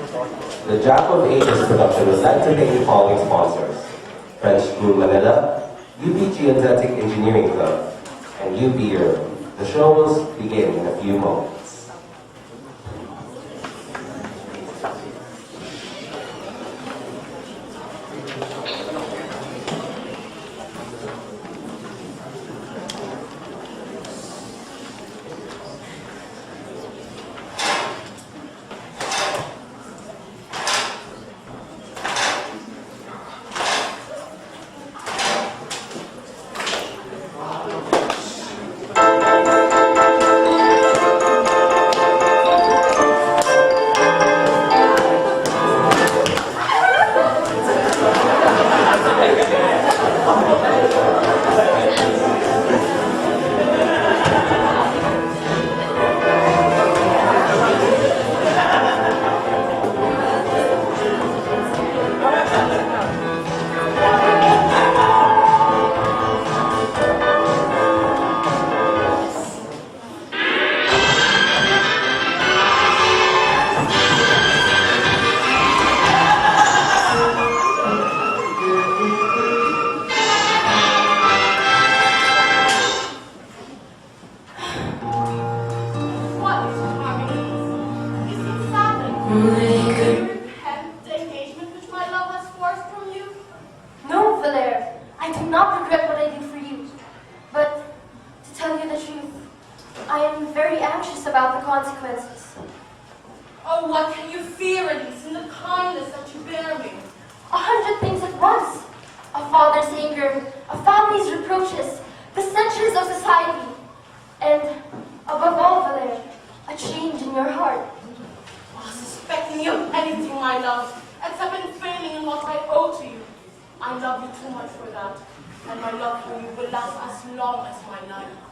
The JAKofAGES production would like to thank the following sponsors: French School Manila, UP Geodetic Engineering Club, and UP Europe. The show will begin in a few moments.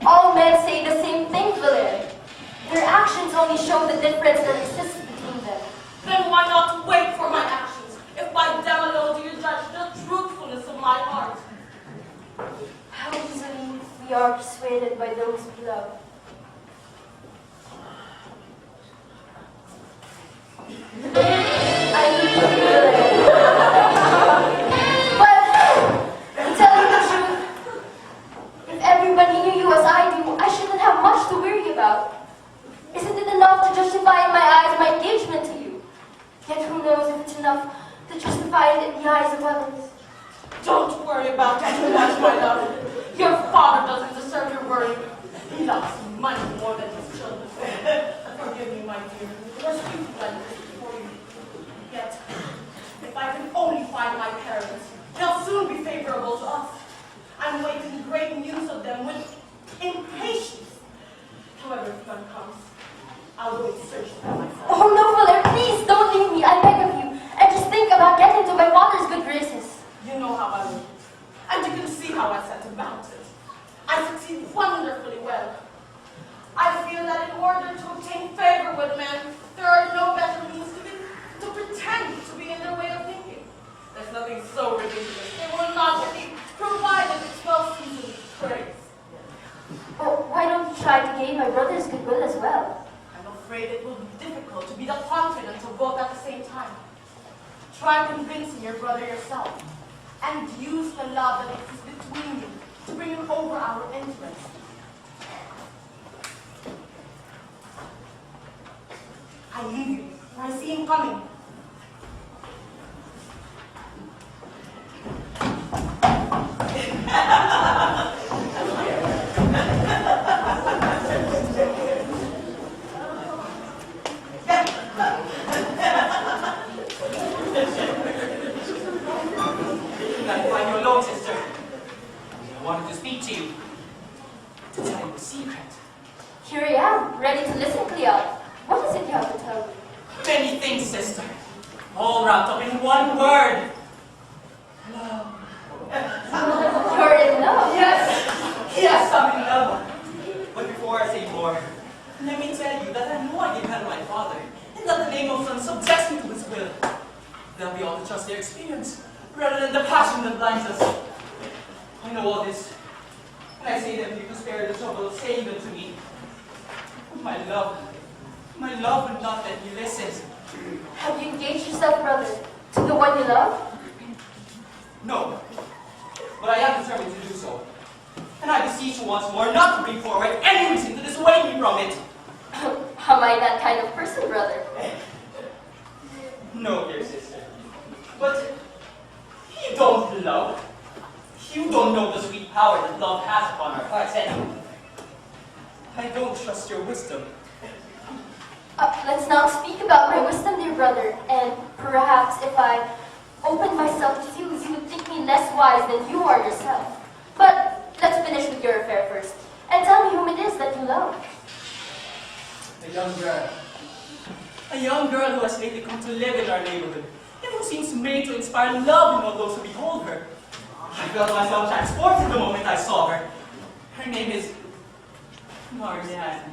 All men say the same thing, Valere. Their actions only show the difference that exists between them. Then why not wait for my actions, if by them alone do you judge the truthfulness of my heart? How easily we are persuaded by those we love. I need you, Valere. But, to tell you the truth, if everybody knew you as I do, I shouldn't have much to worry about. Isn't it enough to justify in my eyes my engagement to you? Yet who knows if it's enough to justify it in the eyes of others? Don't worry about it too much, my love. Your father doesn't deserve your worry. He loves money more than his children. Forgive me, my dear. There are stupid like this before you. Yet, if I can only find my parents, they'll soon be favorable to us. I'm waiting great news of them with impatience. However, if none comes, I'll go in search of them myself. Oh no, Valere, please don't leave me, I beg of you. And just think about getting to my father's good graces. You know how I live, and you can see how I set about it. I succeed wonderfully well. I feel that in order to obtain favor with men, there are no better means to pretend to be in their way of thinking. There's nothing so ridiculous. They will not believe, provided it's well seasoned with praise. Well, why don't you try to gain my brother's goodwill as well? I'm afraid it will be difficult to be the confidant of both at the same time. Try convincing your brother yourself, and use the love that exists between you to bring him over our interests. I leave you, for I see him coming. I wanted to speak to you, to tell you a secret. Here I am, ready to listen, Cleante. What is it you have to tell me? Many things, sister. All wrapped up in one word. Love. You're in love? Yes, I'm in love. But before I say more, let me tell you that I know I depend on my father, and that the name of son subjects me to his will. They'll be all to trust their experience, rather than the passion that blinds us. I know all this, and I say them to spare the trouble of saying them to me. But my love would not let me listen. Have you engaged yourself, brother, to the one you love? No, but I am determined to do so. And I beseech you once more not to bring forward any reason to dissuade me from it. Am I that kind of person, brother? No, dear sister. But you don't love. You don't know the sweet power that love has upon our hearts, and I don't trust your wisdom. Let's not speak about my wisdom, dear brother, and perhaps if I opened myself to you, you would think me less wise than you are yourself. But let's finish with your affair first, and tell me whom it is that you love. A young girl. A young girl who has lately come to live in our neighborhood, and who seems made to inspire love in all those who behold her. I felt myself transported the moment I saw her. Her name is Mariane.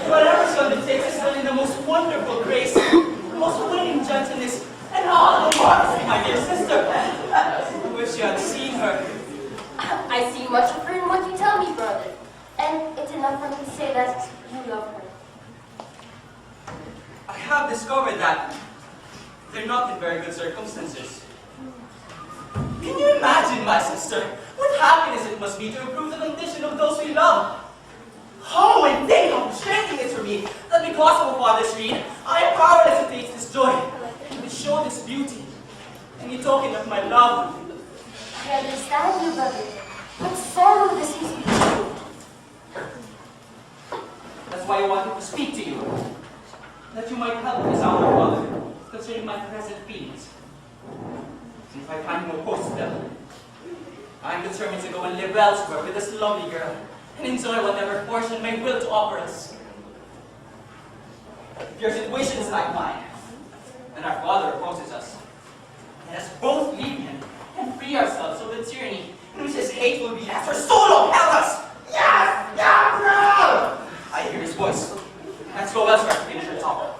Whatever she undertakes is done in the most wonderful grace, the most winning gentleness, and all the modesty, my dear sister. I wish you had seen her. I see much of her in what you tell me, brother, and it's enough for me to say that you love her. I have discovered that they're not in very good circumstances. Can you imagine, my sister, what happiness it must be to improve the condition of those we love? Oh, and think how frustrating it is for me that because of a father's greed, I am powerless to taste this joy, and to show this beauty, any token of my love. I understand you, brother, but sorrow this is you. That's why I wanted to speak to you, that you might help me sound my father concerning my present feelings. Since I find no post to them, I am determined to go and live elsewhere with this lovely girl, and enjoy whatever portion may will to offer us. If your situation is like mine, and our father opposes us, let us both leave him and free ourselves from the tyranny in which his hate will be after so long held us. Yes! Yeah, bro! I hear his voice. Let's go elsewhere to finish our talk.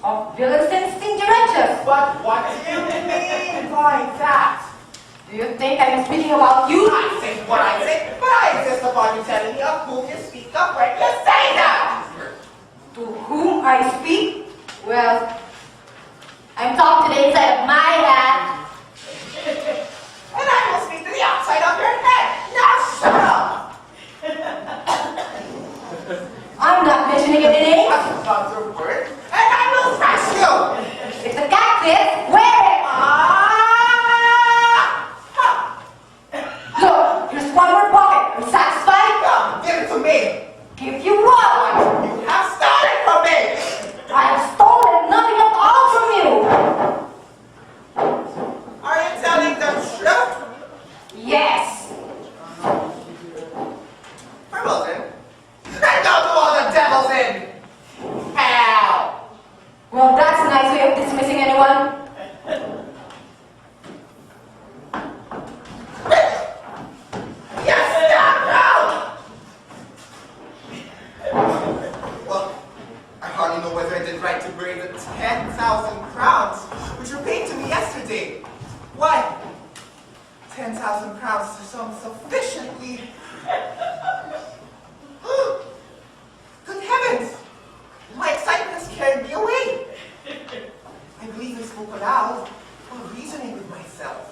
Of villains and But what do you mean by that? Do you think I'm speaking about you? I say what I say, but I insist upon you telling me of whom you speak of when you say that! To whom I speak? Well, I'm talking to the inside of my hat. And I will speak to the outside of your head! Now shut up! I'm not mentioning any names. That's not your word, and I will thrash you! If the cat fits, wear it! Look, here's one more pocket. Are you satisfied? Come, give it to me! Give you what? You have stolen from me! I have stolen nothing at all from you. Are you telling the truth? Yes. Frosine, then go to all the devils in hell! Well, that's a nice way of dismissing anyone. Yes, scoundrel! Well, I hardly know whether I did right to bring the 10,000 crowns which were paid to me yesterday. Why? 10,000 crowns is sufficiently. Good heavens! My excitement has carried me away. I believe I spoke aloud while reasoning with myself.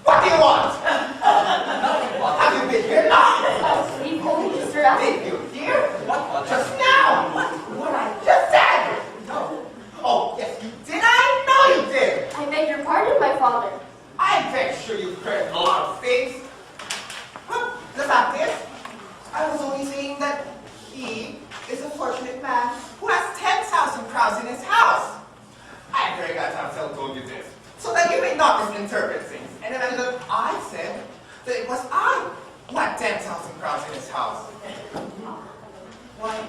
What do you want? Have you been here long? Leave only Mr. Up. Did you hear? What? Just now? What I just said? No. Oh, yes, you did. I know you did. I beg your pardon, my father. I'm very sure you've heard a lot of things. Well, the fact is, I was only saying that he is a fortunate man who has 10,000 crowns in his house. I'm very glad to have told you this, so that you may not misinterpret things and imagine that I said that it was I who had 10,000 crowns in his house. Why,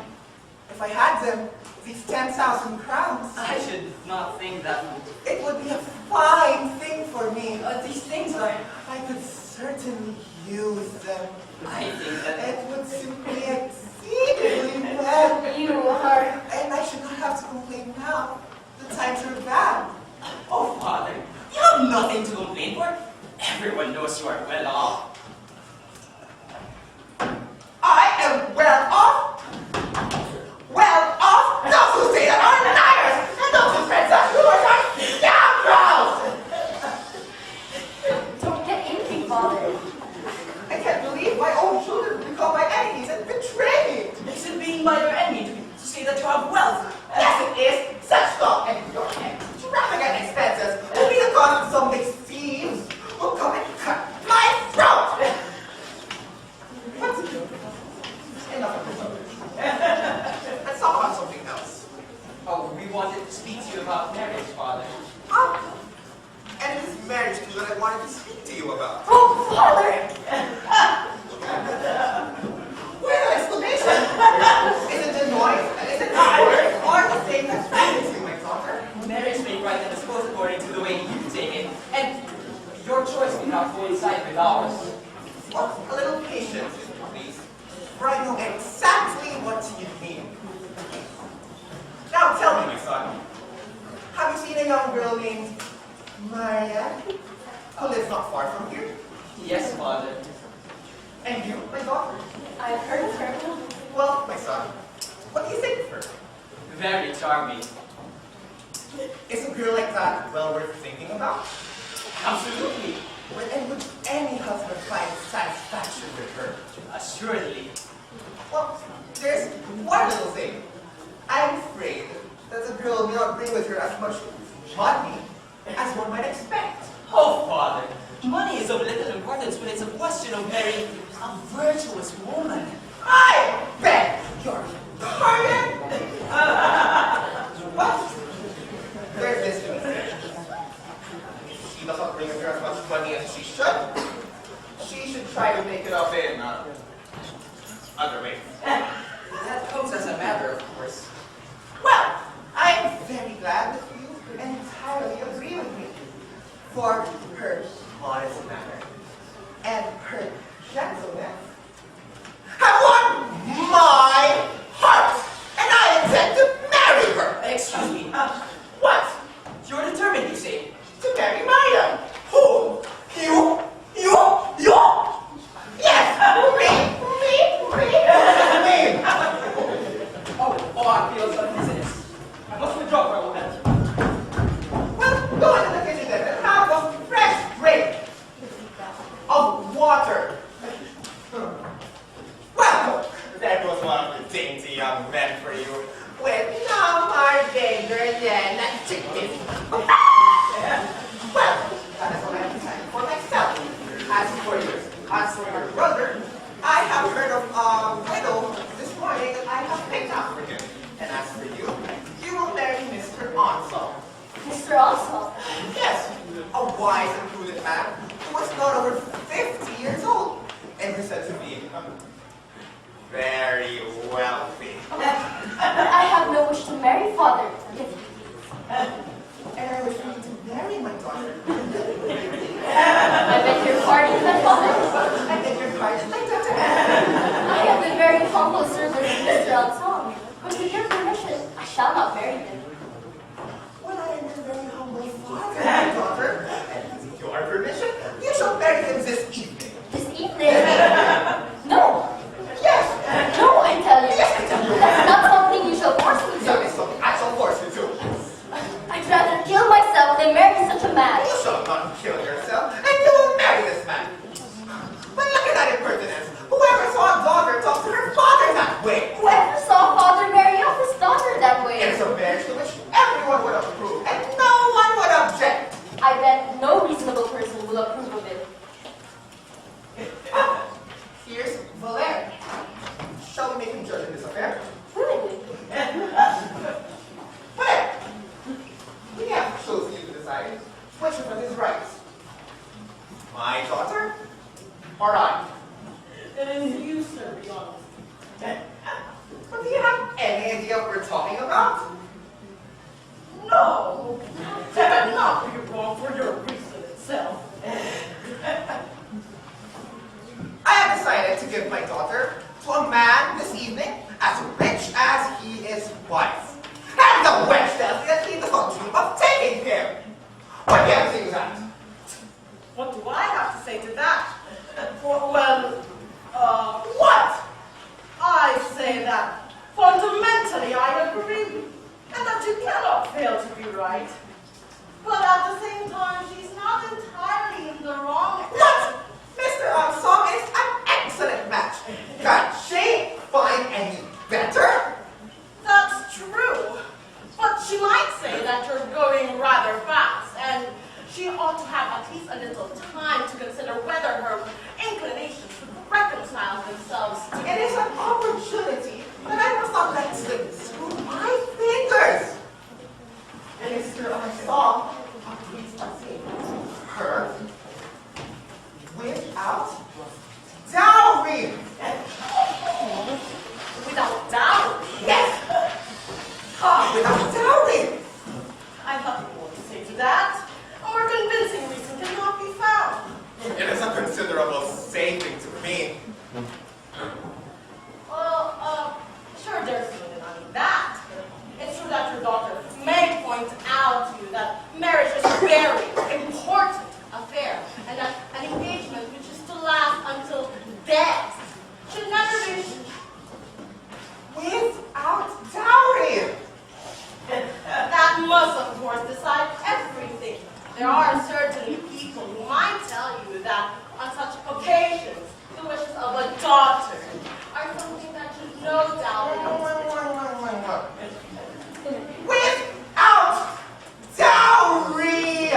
if I had them, these 10,000 crowns, I should not think that. it would be a fine thing for me. These things are. I could certainly use them. I think that. It would suit me exceedingly well. You are. And I should not have to complain now. The times are bad. Oh, Father, you have nothing to complain for. Everyone knows you are well off. I am well off. Well off. Those who say that are liars. And those who spread such rumors are scoundrels. Don't get angry, father. I can't believe my own children become my enemies and betray me. Is it being by your enemy to say that you have wealth? Yes, it is. Such talk and your extravagant expenses will be the cause of some big thieves who come and cut my throat. What? Enough of this. Let's talk about something else. Oh, we wanted to speak to you about marriage, Father. And it is marriage too that I wanted to speak to you about. Oh, father! What an exclamation! Is it the noise? Is it the word? Or the thing that's speaking to you, my daughter? Marriage may right and dispose according to the way you take it, and your choice may not coincide with ours. Well, a little patience, please. For I know exactly what you mean. Now tell me, my son. Have you seen a young girl named Mariane, who lives not far from here? Yes, Father. And you, my daughter? I've heard of her. Well, my son, what do you think of her? Very charming. Is a girl like that well worth thinking about? Absolutely. And would any husband find satisfaction with her? Assuredly. Well, there's one little thing. I'm afraid that the girl may not bring with her as much money as one might expect. Oh, Father, money is of little importance when it's a question of marrying a virtuous woman. I beg your pardon? But there's this to be said. If she does not bring with her as much money as she should try to make it up in other ways. That comes as a matter of course. Well, I'm very glad that you entirely agree with me. For her modest manner and her gentleness have won my heart, and I intend to marry her. Excuse me. Well, that is what I decided for myself. As for your brother, I have heard of a widow this morning that I have picked out for him. And as for you, you will marry Mr. Onsall. Mr. Onsall? Yes, a wise and prudent man who was not over 50 years old and who said to be very wealthy. But I have no wish to marry, father. And I wish for you to marry my daughter. I beg your pardon, my father. I beg your pardon, my daughter. I have been very humble servant of Mr. Anselme, but with your permission, I shall not marry him. Well, I am your very humble father, my daughter. And with your permission, you shall marry him this evening. This evening? No. Yes. No, I tell you. Yes, I tell you. That's not something you shall force me That to. is something I shall force you to. I'd rather kill myself than marry such a man. You shall not kill yourself, and you will marry this man. But look at that impertinence. Whoever saw a daughter talk to her father that way? Whoever saw father marry off his daughter that It way? is a marriage to which everyone would approve, and no one would object. I bet no reasonable person will approve of it. Here's Valere. Shall we make him judge in this affair? Willingly. Valere, we have chosen you to decide which of us is right. My daughter or I? It is you, sir, be honest. But do you have any idea what we're talking about? No, that would not be wrong for your reason itself. I have decided to give my daughter to a man this evening as rich as he is wise. And the wench tells me that he does not dream of taking him. What do you have to say to that? What do I have to say to that? Well, What? I say that fundamentally I agree, and that you cannot fail to be right. But at the same time, she's not entirely in the wrong. What? Mr. Anselme is an excellent match. Can she find any better? That's true. But she might say that you're going rather fast, and she ought to have at least a little time to consider whether her inclinations would reconcile themselves to It is an opportunity that I must not let slip through my fingers. And Mr. Anselme agrees to see her without dowry. without doubt. Yes. Without dowry. I have nothing more to say to that. A more convincing reason cannot be found. It is a considerable saving to me. Well, sure there's no denying that. It's true that your daughter may point out to you that marriage is a very important affair, and that an engagement which is to last until death should never be Without dowry. That must, of course, decide everything. There are certainly people who might tell you that on such occasions, the wishes of a daughter are something that should no doubt Without dowry.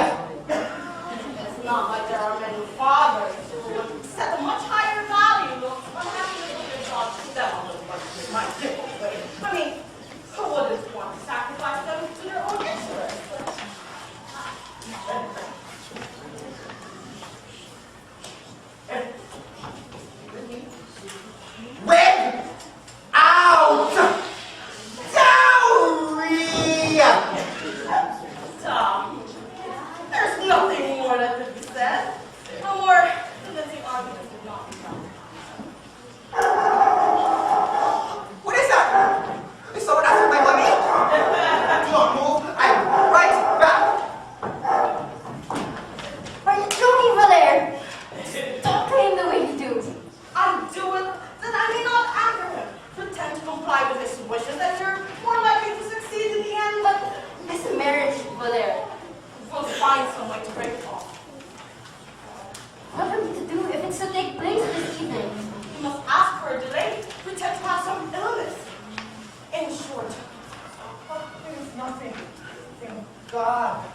God.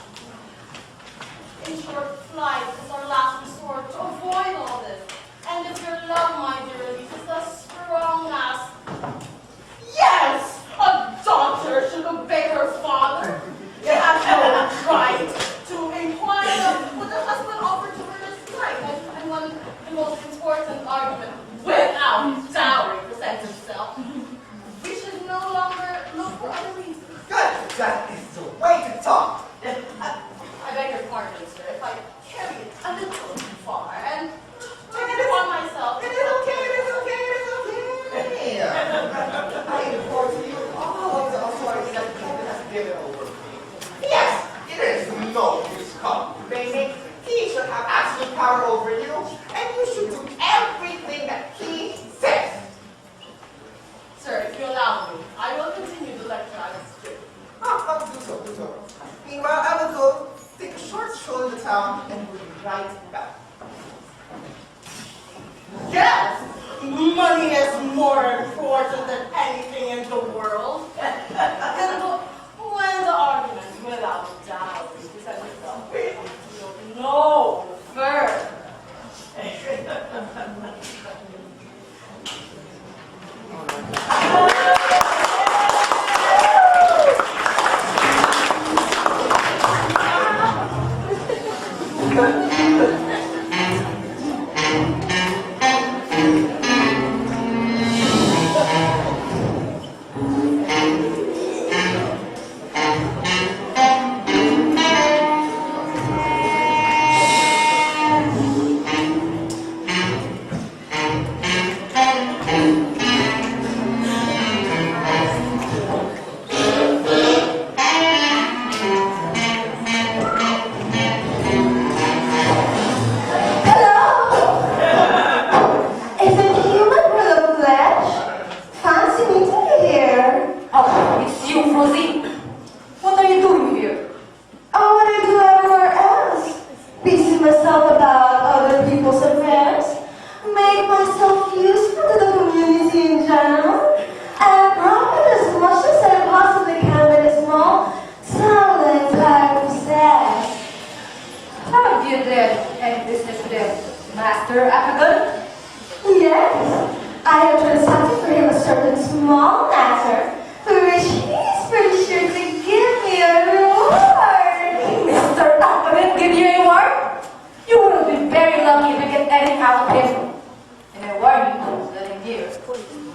In short, flight is our last resort to avoid all this. And if your love, my dear Elise, is as strong as... Yes! A daughter should obey her father. She has no right to inquire what her husband offered to her this night. And when the most important argument, without dowry, presents itself, we should no longer look for other reasons. Good. That is the way to talk. I beg your pardon, sir, if I carry it a little too far and take it upon myself. It is okay, it is okay, it is okay. I import to you all of the authority that God has given over me. Yes, it is no use complaining. He should have absolute power over you, and you should do everything that he says. Sir, if you allow me, I will continue the lecture I was giving. Oh, do so, do so. Meanwhile, I will go take a short stroll in the town and will be right back. Yes! Money is more important than anything in the world. And when the argument without doubt presents itself, you'll know first. Master Harpagon? Yes, I have transacted for him a certain small matter, for which he is pretty sure to give me a reward. Mr. Harpagon give you a reward? You will be very lucky if you get anything out of him. And I warn you that in here,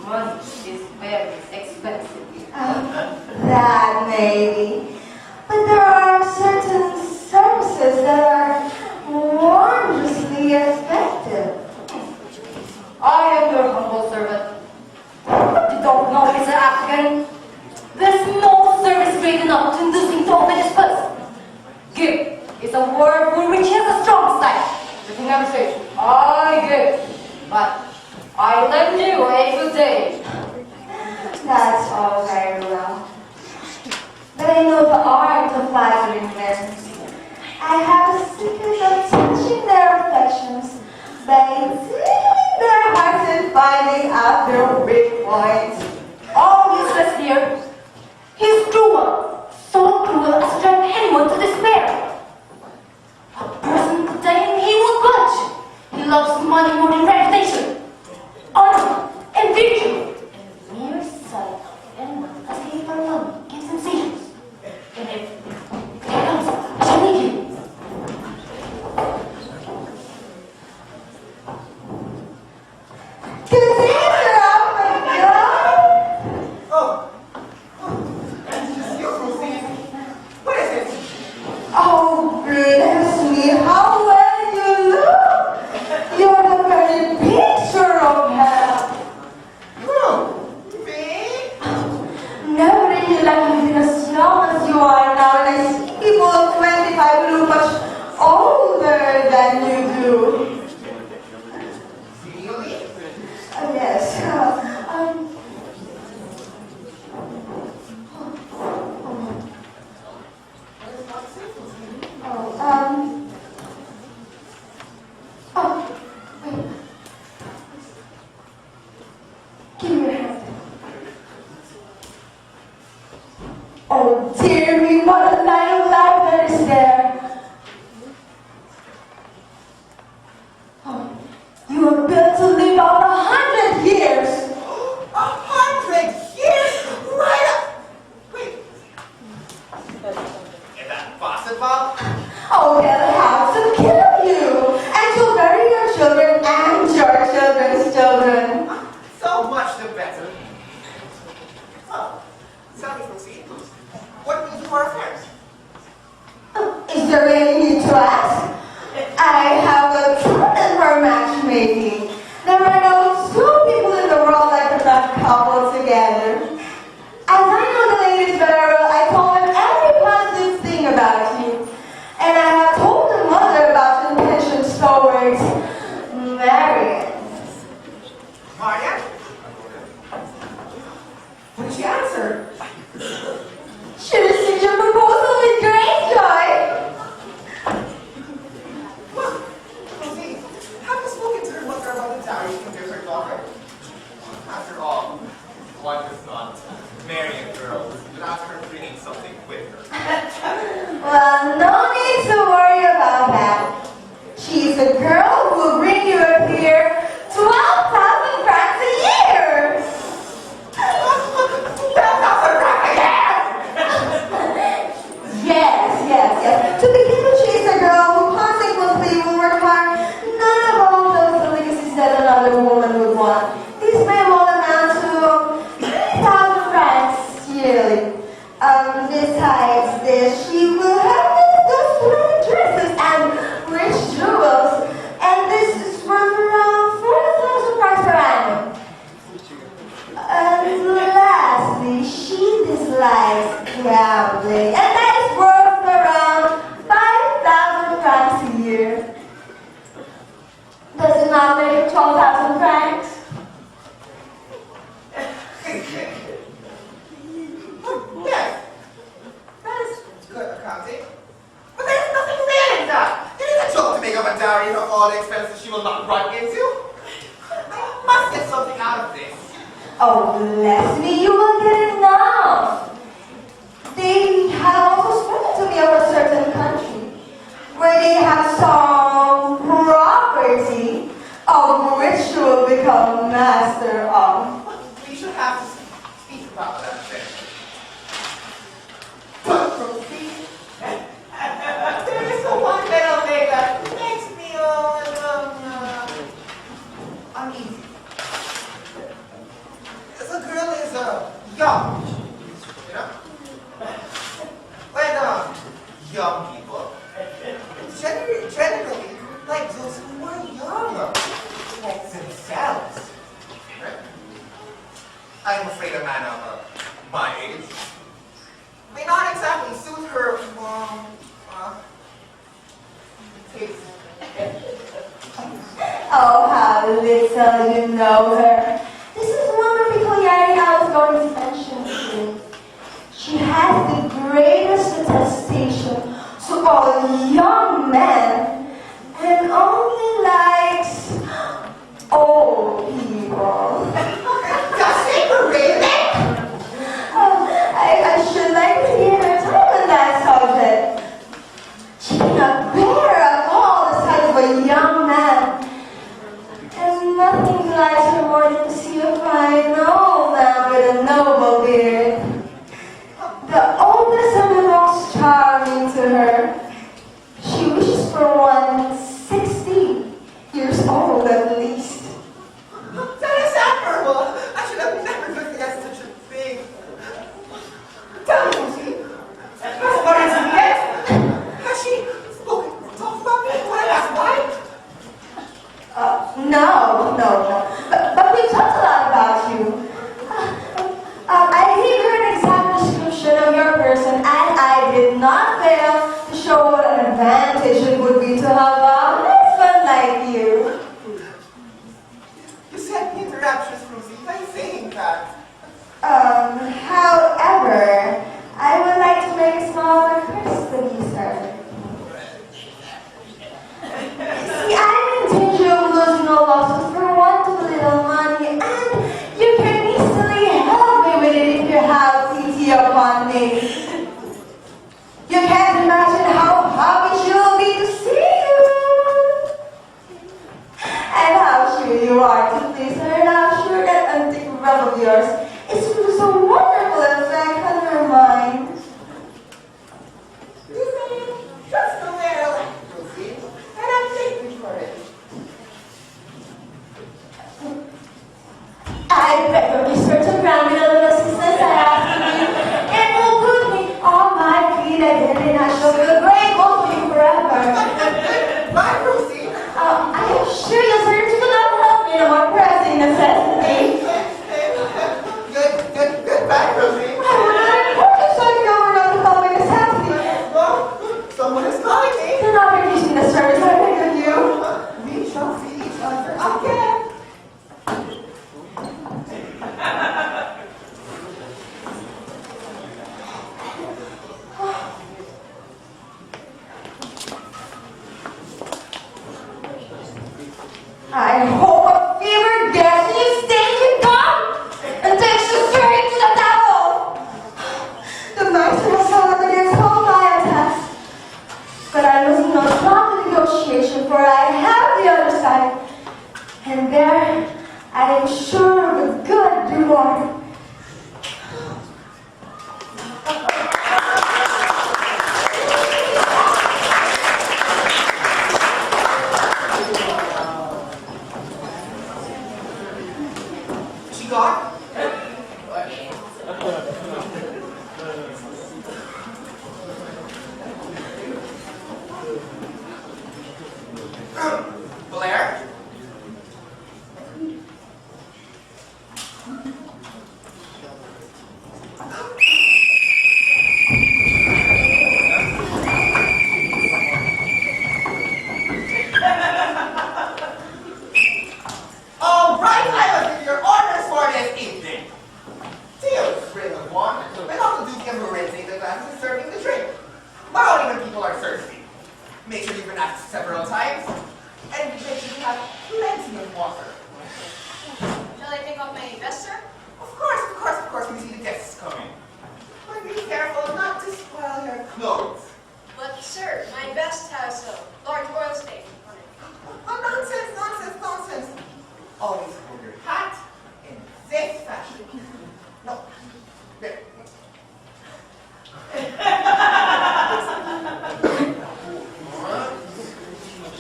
money is very expensive. That may be. But there are certain services that are wondrously effective. I am your humble servant. You don't know, Mr. Harpagon. There's no service great enough to induce him to open his purse. Give is a word for which he has a strong style. You can never say, I give, but I lend you a good day. That's all very well. But I know the art of flattering men. I have a secret of touching their affections by seeing their hearts and finding out their weak points. All he says here, he's cruel, so cruel as to drive anyone to despair. A person could die and he won't budge. He loves money more than reputation, honor, and virtue. And mere sight of anyone asking for money gives him seizures. And if he comes, I shall leave you. Oh, bless me, how well you look! You're the very picture of health. Me? Never really like me as young as you are now, and I see people of 25 who look much older than you do. Really? Yes. Wait. Give me your hand. Oh dear me, what a night of life about? Oh, they'll have to kill you. And to bury your children and your children's children. So much the better. Well, tell me, Frosine, what news for affairs? Is there any need to ask? I have a talent for matchmaking. There are no two people in the world that could not couple together. As I know the ladies very well, I told them every positive thing about you. And I have told the mother about your intentions towards Mariane. Mariane? What did she answer? She received your proposal with great joy. Well, Frosine, have you spoken to her mother about the dowry you can give her daughter? After all, one does not marry a girl without her bringing something with her. Well, no need to worry about that. She's a girl who will bring you up here 12,000 francs a year. 12,000 francs a year! Yes. To begin with, she's a girl who consequently will require none of all those delicacies that another woman would want. These may all amount to 3,000 francs yearly. Besides this, she will have those pretty dresses and rich jewels, and this is worth around 4,000 francs per annum. And lastly, she dislikes gambling, and that is worth around 5,000 francs a year. Does it not make it 12,000 francs? Yes, that is good accounting. But there's nothing real in that. It is a joke to make up a dowry of all the expenses she will not run into. I must get something out of this. Oh, bless me, you will get enough. They have also spoken to me of a certain country where they have some property of which you will become master of. We should have to speak about that then. But Frosine, there is one little thing that makes me uneasy. The girl is young, you know? When young people generally like those who are younger, like themselves. Right? I'm afraid a man of my age may not exactly suit her taste. Oh, how little you know her. This is one peculiarity I was going to mention to you. She has the greatest detestation to all young men and only likes old people. Does she really? Oh, I should like to hear her talk on that subject. She cannot bear at all the sight of a young man. And nothing delights her more than to see a fine old man with a noble beard. The oldest and the most charming to her. She wishes for one I hope a fever gets you, stinking gum, and takes you straight to the devil. The miser was held against all my attacks, but I was not wrong in negotiation, for I have the other side, and there I am sure of a good reward. God? Valere? All right, I will give your orders for this evening. Deal with Brindavoine, and also do give rinsing the glasses and serving the drink. But only when people are thirsty. Make sure you've been asked several times, and make sure you have plenty of water. Shall I take off my vest, sir? Of course, we see the guests coming. But be careful not to spoil your clothes. But, sir, my vest has a large oil stain on it. Oh, nonsense. Always hold your hat in this fashion. No, there.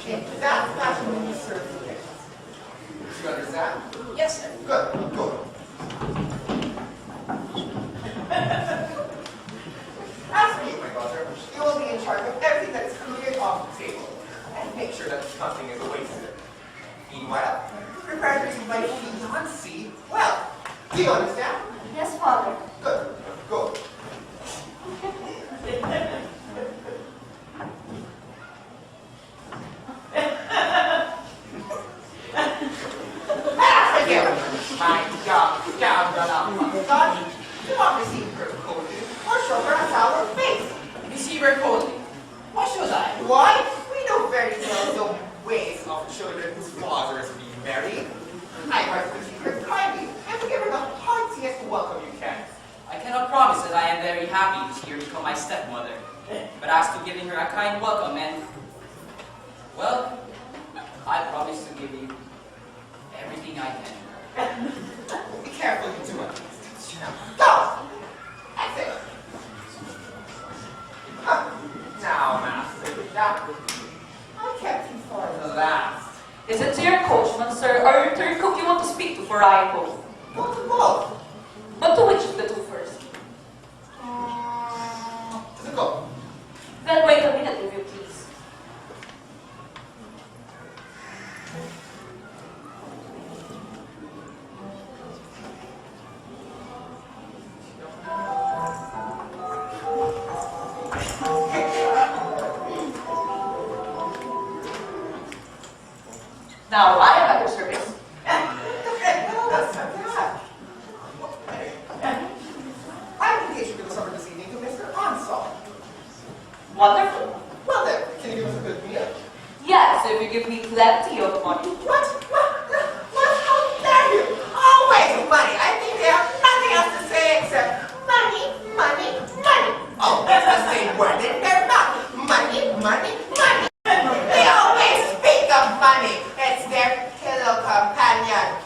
In that fashion when you serve the guests. Do you understand? Yes, sir. Good. As for you, my daughter, you will be in charge of everything that is cleared off the table. And make sure that nothing is wasted. Meanwhile, prepare to receive my fiancé well. Do you understand? Yes, Father. Good. Go. My God, do not receive her coldly or show her a sour face. Receive her coldly. What should I? Why? We know very well the ways of children whose fathers be married. I want to receive her kindly and to give her the heartiest welcome you can. I cannot promise that I am very happy to see her become my stepmother. But as to giving her a kind welcome and, well, I promise to give you everything I can. Be careful you do it. Go! That's it. Now, master, I kept you for the last. Is it to your coachman, sir, or to your cook you want to speak to, for I both? Go to both. But to which of the two first? To the cook. Then wait a minute, if you please. Now, I am at your service. I'm engaged to give a supper this evening to Mr. Arnold. Wonderful. Well then, can you give us a good meal? Yes, if you give me plenty of money. What? How dare you? Always money. I think they have nothing else to say except money. Always the same word in their mouth. Money. They always speak of money. It's their pillow companion.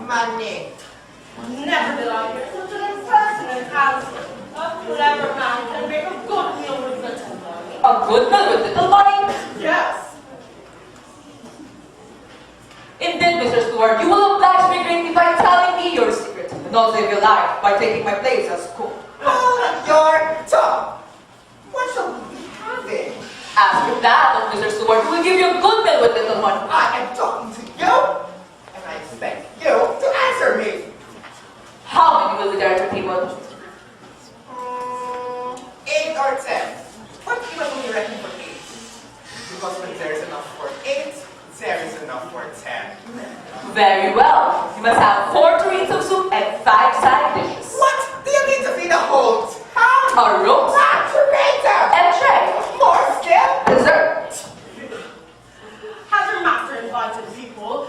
Money. Never did I hear such an impertinent answer. A clever man can make a good meal with little money. A good man with little money? Yes. Indeed, Mr. Stewart, you will oblige me greatly by telling me your secret, and also if you like, by taking my place as cook. Hold your tongue. What shall we be having? As for that, of Mr. Stewart, we will give you a good meal with little money. I am talking to you, and I expect you to answer me. How many will be there to people? 8 or 10. But you must only reckon for 8. Because when there is enough for 8, there is enough for 10. Very well. You must have 4 tureen of soup and 5 side dishes. What? Do you mean to feed the whole town? A roast. Not tomato! Entree. More still? Dessert. Has your master invited people?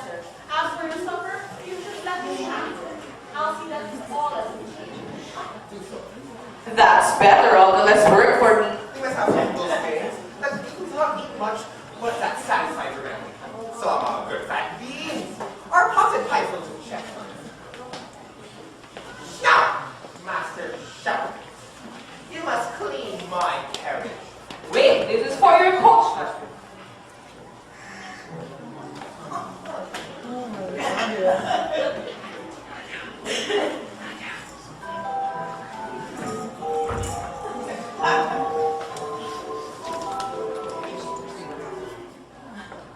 Yes, sir. As for your supper, you just let me have it. I'll see that it's all as we should. That's better, although less work for me. You must have some of those things that people do not eat much, but that satisfies your belly. Some good fat beans, or potted pie filled with chestnut. Shout, Master, shout. You must clean my carriage. Wait, this is for your coach, master.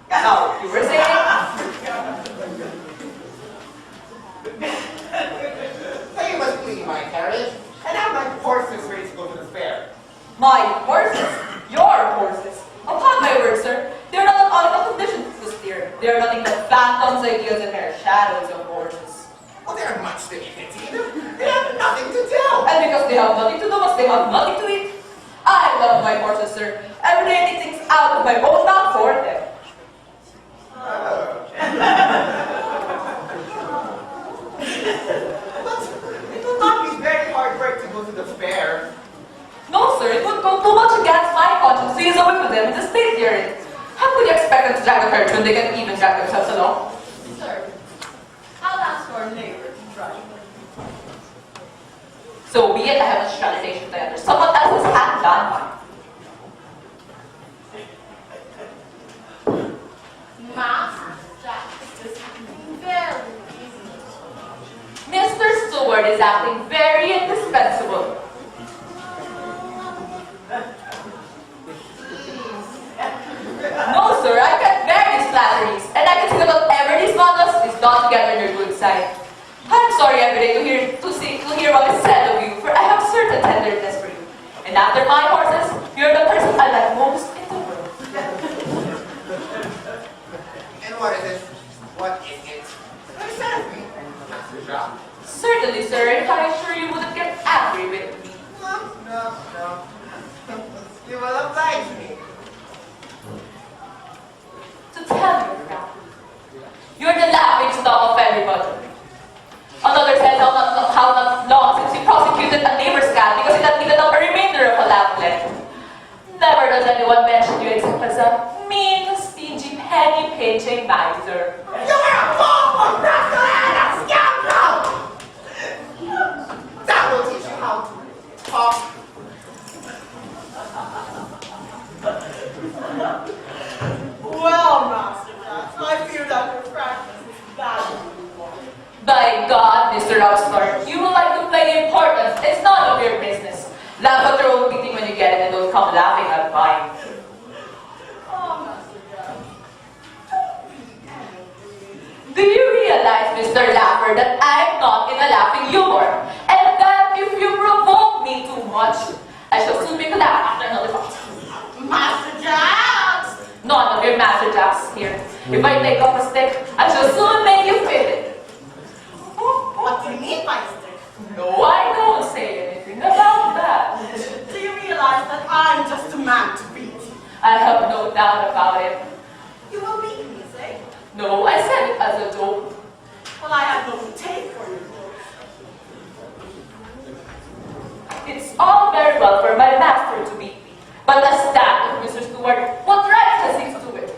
Now, you were saying? So you must clean my carriage, and have my horses ready to go to the fair. My horses? Your horses? Upon my word, sir, they are not on a condition to steer. They are nothing but phantoms, ideas, and mere shadows of horses. Well, they are much to be pitied. They have nothing to do. And because they have nothing to do, must they have nothing to eat? I love my horses, sir. Every day I take things out of my own mouth for them. But it will not be very hard work to go to the fair. No, sir, it would go too much against my conscience to use away with them in the state they're in. How could you expect them to drag a carriage when they can even drag themselves along? Sir, I'll ask our neighbor to drive. So be it, I have a translation to enter. Someone else's hand done mine. Master Jacques is very busy. Mr. Stewart is acting very indispensable. No, sir, I can bear these flatteries, and I can see that whatever these models is not together on your good side. I'm sorry every day to hear what is said of you, for I have certain tenderness for you. And after my horses, you're the person I like most in the world. And what is it? What is it? Understand me, Master Jacques. Certainly, sir, if I am sure you wouldn't get angry with me. No. You will oblige me. To tell you, now, you're the laughing stock of everybody. Another says how not long since you prosecuted a neighbor's cat because it had eaten up a remainder of a lamb leg. Never does anyone mention you except as a mean, stingy, penny-pinching miser. You are a fool, rascal, and a scoundrel! That will teach you how to talk. Well, Master Jacques, I fear that your practice is valuable. By God, Mr. Upstart, you would like to play important. It's none of your business. Laugh at your own beating when you get it and don't come laughing at mine. Oh, Master Jacques, don't be angry. Do you realize, Mr. Laugher, that I'm not in a laughing humor? And that if you provoke me too much, I shall soon make a laugh after another fight. Master Jacques! None of your Master Jacques here. If I take up a stick, I shall soon make you feel it. What do you mean by stick? No, I don't say anything about that. Do you realize that I'm just a man to beat? I have no doubt about it. You will beat me, say? No, I said it as a joke. Well, I have no take for your jokes. It's all very well for my master to beat me, but as that of Mr. Stewart, what right has he to it?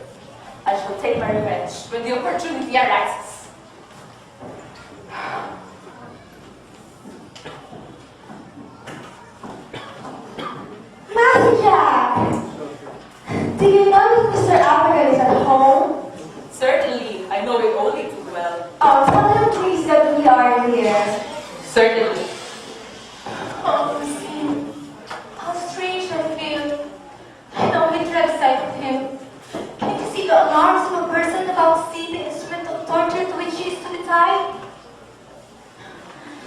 I shall take my revenge when the opportunity arises. Master Jack! Do you know that Mr. Harpagon is at home? Certainly, I know it only too well. Oh, tell him please that we are here. Certainly. Oh, Frosine, how strange I feel. I know we dread sight of him. Can you see the alarms of a person about to see the instrument of torture to which she is to be tied?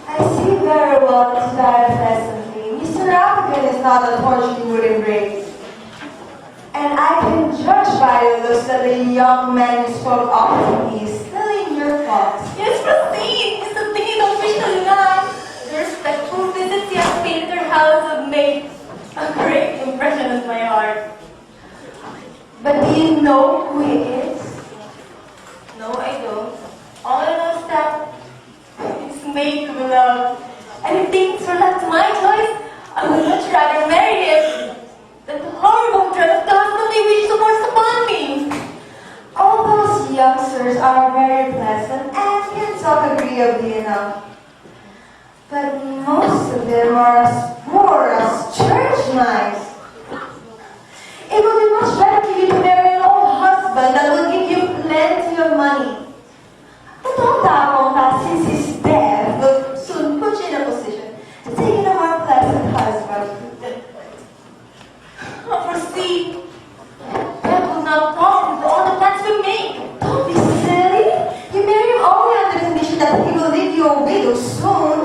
I see very well this very pleasantly. Mr. Harpagon is not a torch you would embrace. And I can judge by the looks that the young man you spoke of is still in your thoughts. Yes, Frosine, it's the thing you don't wish to deny. The respectful visits he has paid at her house have made a great impression on my heart. But do you know who he is? No, I don't. are very pleasant and can talk agreeably enough. But most of them are as poor as church mice. It would be much better for you to marry an old husband that will give you plenty of money. The Tonta, since he's dead, will soon put you in a position to take in a more pleasant husband. Foresee, that will not profit with all the plans we make. Don't be silly. You marry him only on the condition that he will leave you a widow soon.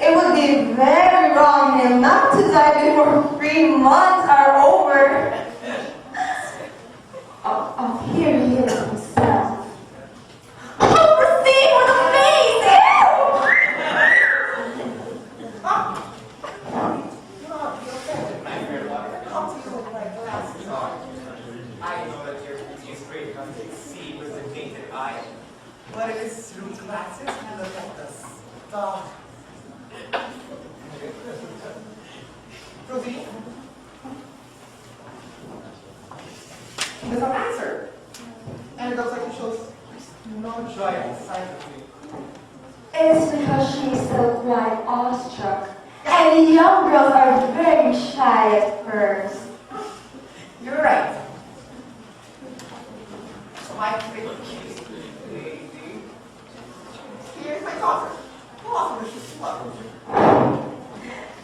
It would be very wrong in him not to die before 3 months are over. Oh, here he is himself. Oh, Frosine, what a face! I know that your beauty is great enough to exceed with the naked eye, but it is through glasses and look at the star. Rosie? There's an answer. And it looks like it shows no joy inside of you. It's because she's so quite awestruck. And young girls are very shy at first. You're right. My favorite case, lady. Here's my daughter. Who also wishes to love you?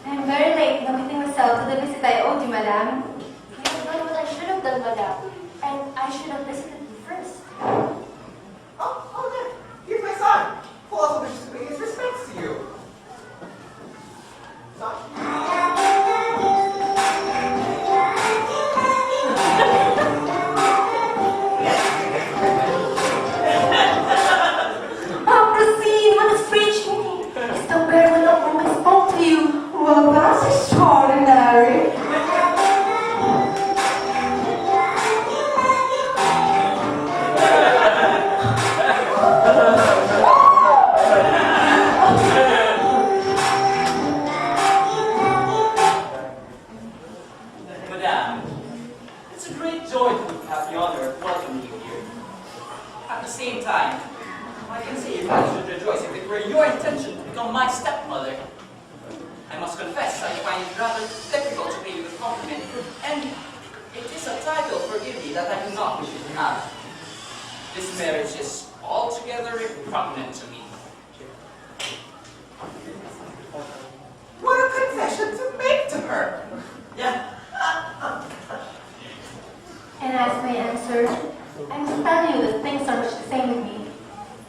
I'm very late in committing myself to the visit I owed you, madam. You have done what I should have done, madam. And I should have visited you first. Oh, there. Here's my son, who also wishes to pay his respects to you. Son? Oh, Frosine, what does preach mean? It's the very one of whom I spoke to you. Well, that's extraordinary. Madame, it's a great joy to have the honor of welcoming you here. At the same time, I can say if I should rejoice if it were your intention to become my stepmother. I must confess, I find it rather difficult to pay you the compliment, and it is a title, forgive me, that I do not wish to have. This marriage is altogether repugnant to me. What a confession to make to her! Yeah. And as my answer, I must tell you that things are much the same with me.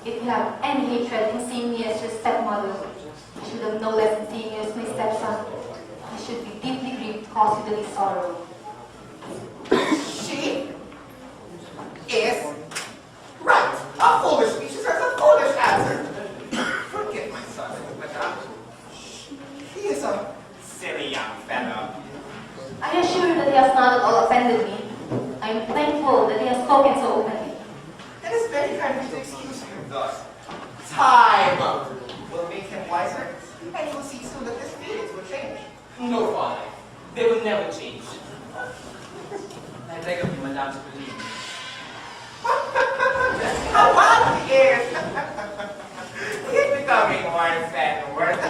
If you have any hatred in seeing me as your stepmother, I should have no less in seeing you as my stepson. I should be deeply grieved to cause you the least sorrow. She is right. A foolish speech is a foolish answer. Forgive my son, madame. He is a silly young fellow. I assure you that he has not at all offended me. I am thankful that he has spoken so openly. It is very kind of you to excuse him thus. Time will make him wiser, and you will see soon that his feelings will change. No, father. They will never change. I beg of you, madame, to believe me. How wild he is! He's becoming more sad and worse.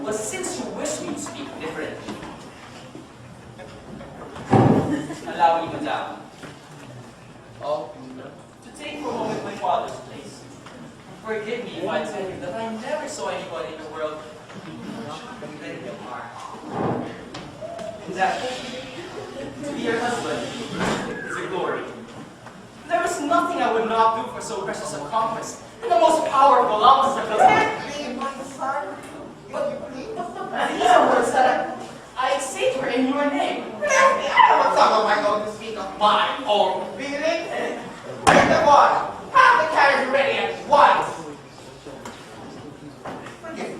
Well, since you wish me to speak differently, allow me, madame, to take for a moment my father's place. Forgive me if I tell you that I never saw anybody in the world than you are. And that to be your husband is a glory. There is nothing I would not do for so precious a conquest and the most powerful obstacle. Leave my son. Will you please? These are words that I say to her in your name. Let me have a tongue of my own to speak of my own feelings. Brindavoine, have the carriage ready at once. Forgive me,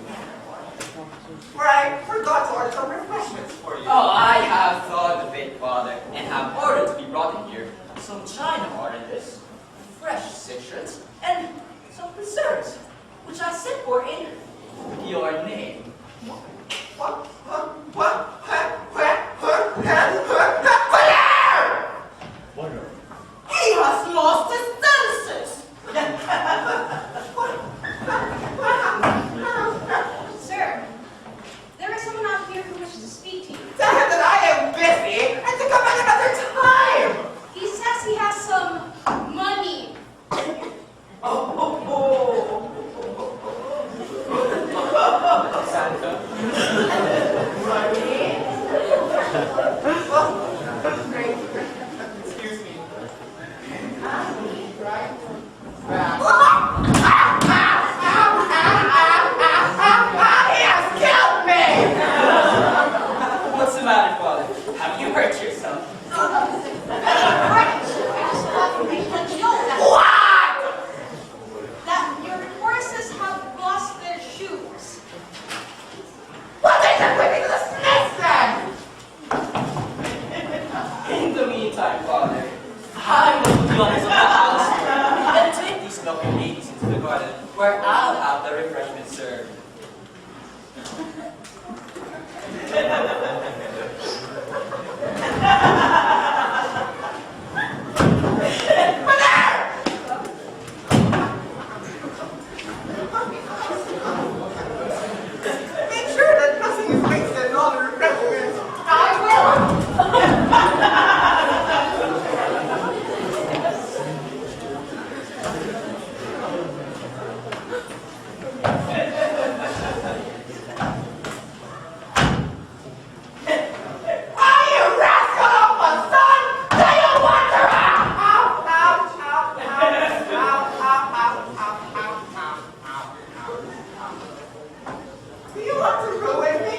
for I forgot to order some refreshments for you. Oh, I have thought of it, father, and have ordered to be brought in here some china oranges, fresh citrons, and some preserves, which I sent for in your name. What? Valere! He has lost his senses! right? He has killed me! What's the matter, Father? Have you hurt yourself? What? That your horses have lost their shoes. Well, they took me to the smith then! In the meantime, Father, I will put the honors of the house and take these lovely ladies into the garden where I'll have the refreshment served. Make sure that nothing is wasted in all the refreshments. I will. You rascal of a son! Do you want to? Do you want to ruin me?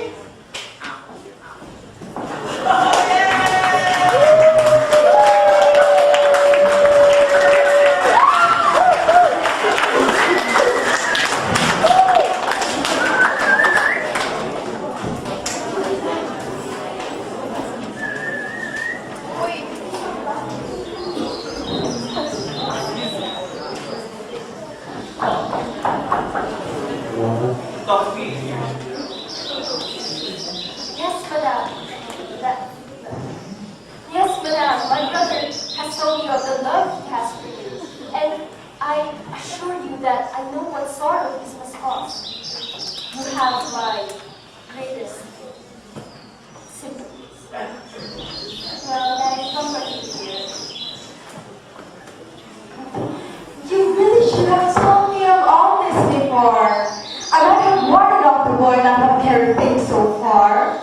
Dr. Fleche here. Yes, madame. Yes, madame. My brother has told me of the love he has for you. And I assure you that I know what sorrow this must cause. You have my greatest sympathies. Well, I comfort you here. You really should have told me of all this before. I might have warded off the boy not have carried things so far.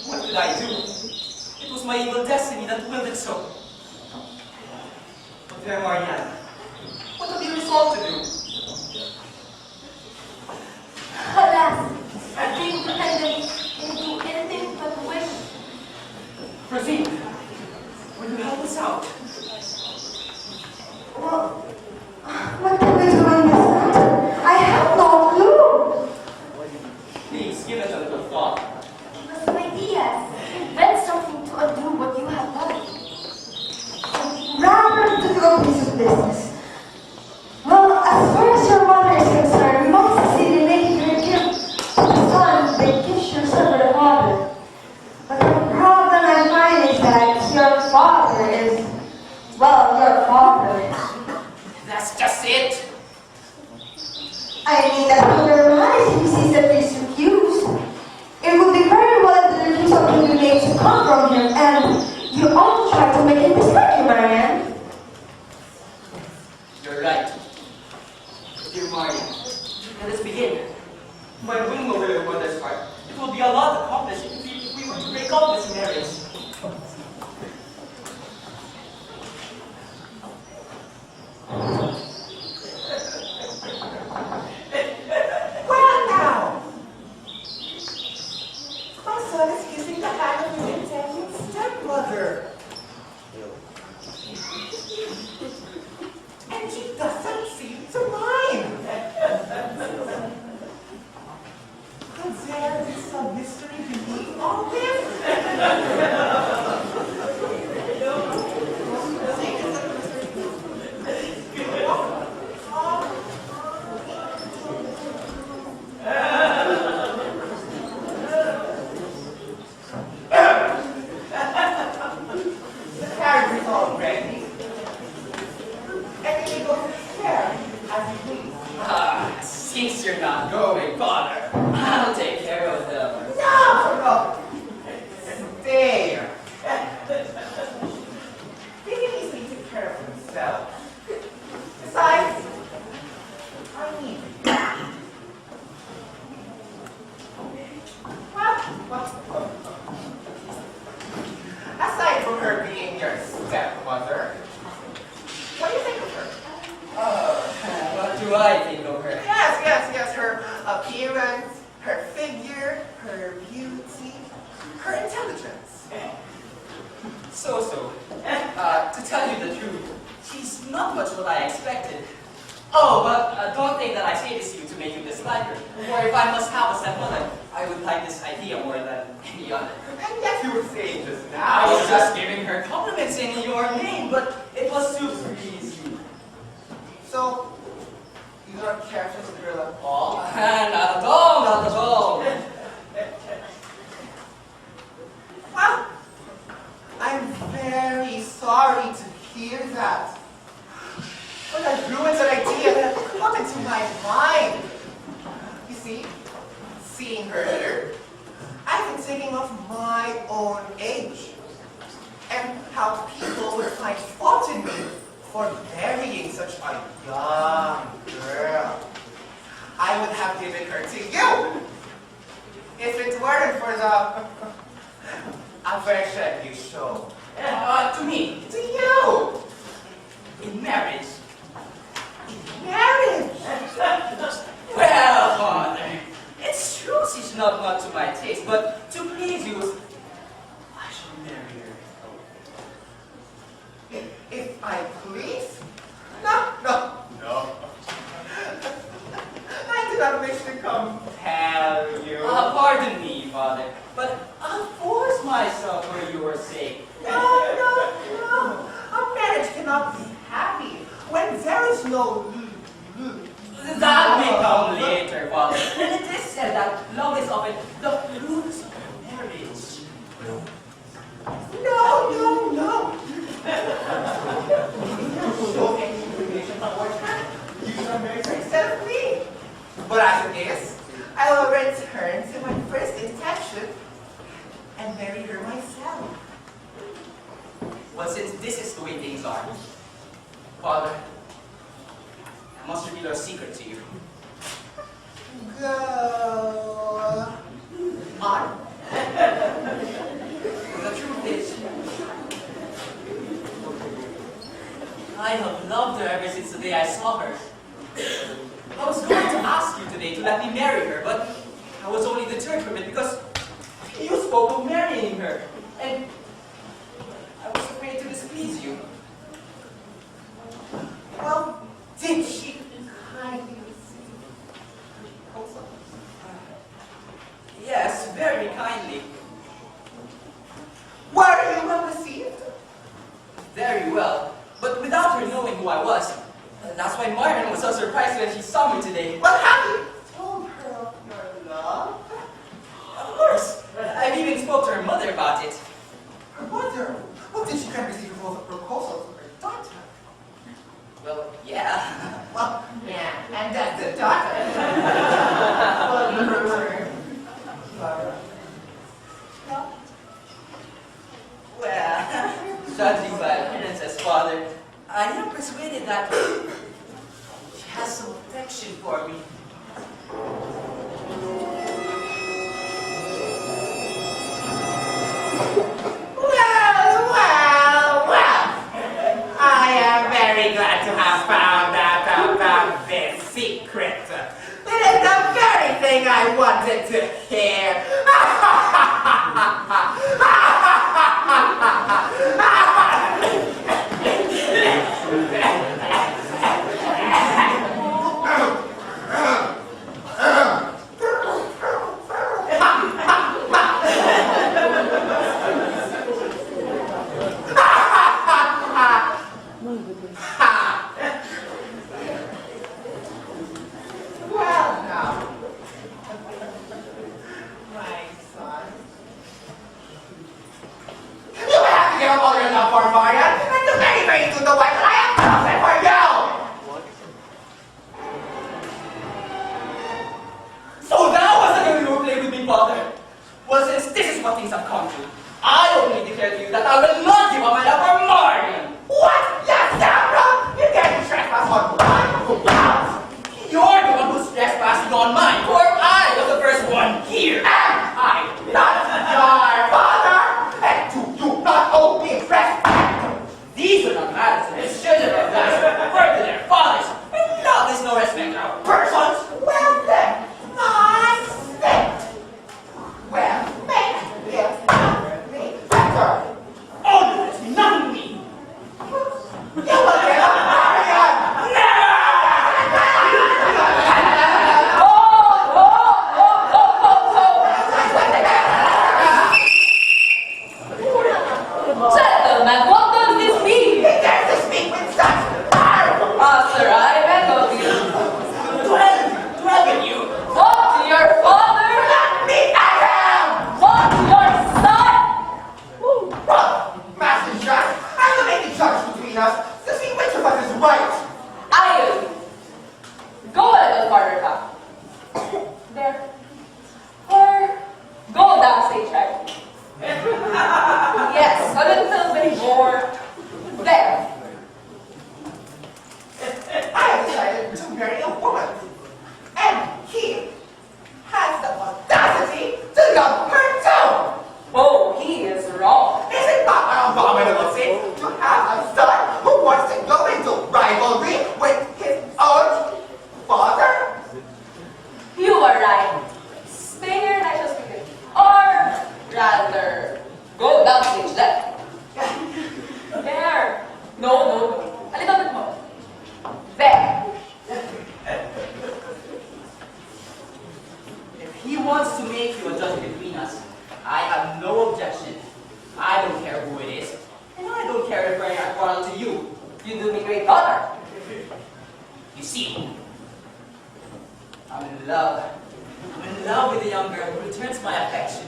What did I do? It was my evil destiny that willed it so. But there, Mariane, what have you resolved to do? Alas, being dependent can do anything but wish. Frosine, will you help us out? Well, what can we do in this matter? I have no clue. Please, give it a little thought. Give us some ideas. Invent something to undo what you have done. Rather difficult piece of business. Well, as far as your mother is concerned, we must succeed in making her give to the son the gift she reserved for the father. But the problem I find is that your father is, well, your father. That's just it. I mean that under Mariane, if he sees that he is refused, it would be very well if the refusal could be made to come from him, and you ought to try to make him respect you, Mariane. You're right. Dear Mariane, let us begin. By winning over your mother's heart, it will be a lot accomplished if we were to break off this marriage. Well now! My son is kissing the hand of his intended stepmother. And she doesn't seem to mind. Could there be some mystery beneath all this? The carriage is all ready. And you can go there as you please. Since you're not going, Father, I'll take care of them. No! There. They can easily take care of themselves. Besides, I need you. Well, aside from her being your stepmother, do I think of her? Yes. Her appearance, her figure, her beauty, her intelligence. So. To tell you the truth, she's not much what I expected. Oh, but don't think that I say this to you to make you dislike her. Or if I must have a stepmother, I would like this idea more than any other. And yet you were saying just now. I was just giving her compliments in your name, but it was to please you. So, you don't care for this girl at all? Not at all. Well, I'm very sorry to hear that. But that ruins an idea that had come into my mind. You see, seeing her here, I've been thinking of my own age and how people would find fault in me for marrying such a young girl. I would have given her to you if it weren't for the aversion you show. To me. To you! In marriage. Marriage! Well, Father, it's true she's not much to my taste, but to please you, I shall marry her. If I please? No. I do not wish to compel you. Pardon me, Father, but I'll force myself for your sake. No. A marriage cannot be happy when there is no That may come later, Father. And it is said that love is often the fruits of marriage. No. Show any inclination towards her. You shall marry her instead of me. But as it is, I will return to my first intention and marry her myself. Well, since this is the way things are, Father, I must reveal our secret to you. Go on. The truth is, I have loved her ever since the day I saw her. I was going to ask you today to let me marry her, but I was only deterred from it because you spoke of marrying her, and I was afraid to displease you. Well, did she kindly receive the proposal? Yes, very kindly. Were you well received? Very well, but without her knowing who I was. That's why Mariane was so surprised when she saw me today. Well, have you told her of your love? Of course. I've even spoke to her mother about it. Her mother? Well, did she kind of receive a proposal from her daughter? Well, yeah. Well, yeah, and that's the daughter. Well, you return. Well, judging by appearance as father, I am persuaded that she has some affection for me. Well. I am very glad to have found out about this secret. It is the very thing I wanted to hear. Well, now, my son, you will have to give up all your love for Mariane and to marry to the wife that I have chosen for you. So that was the game you were playing with me, father. Well, since this is what things have come to, I only declare to you that I will not give up my love for Mariane. What? Yes, Sarah! You You do me great honor. You see, I'm in love. I'm in love with a young girl who returns my affection.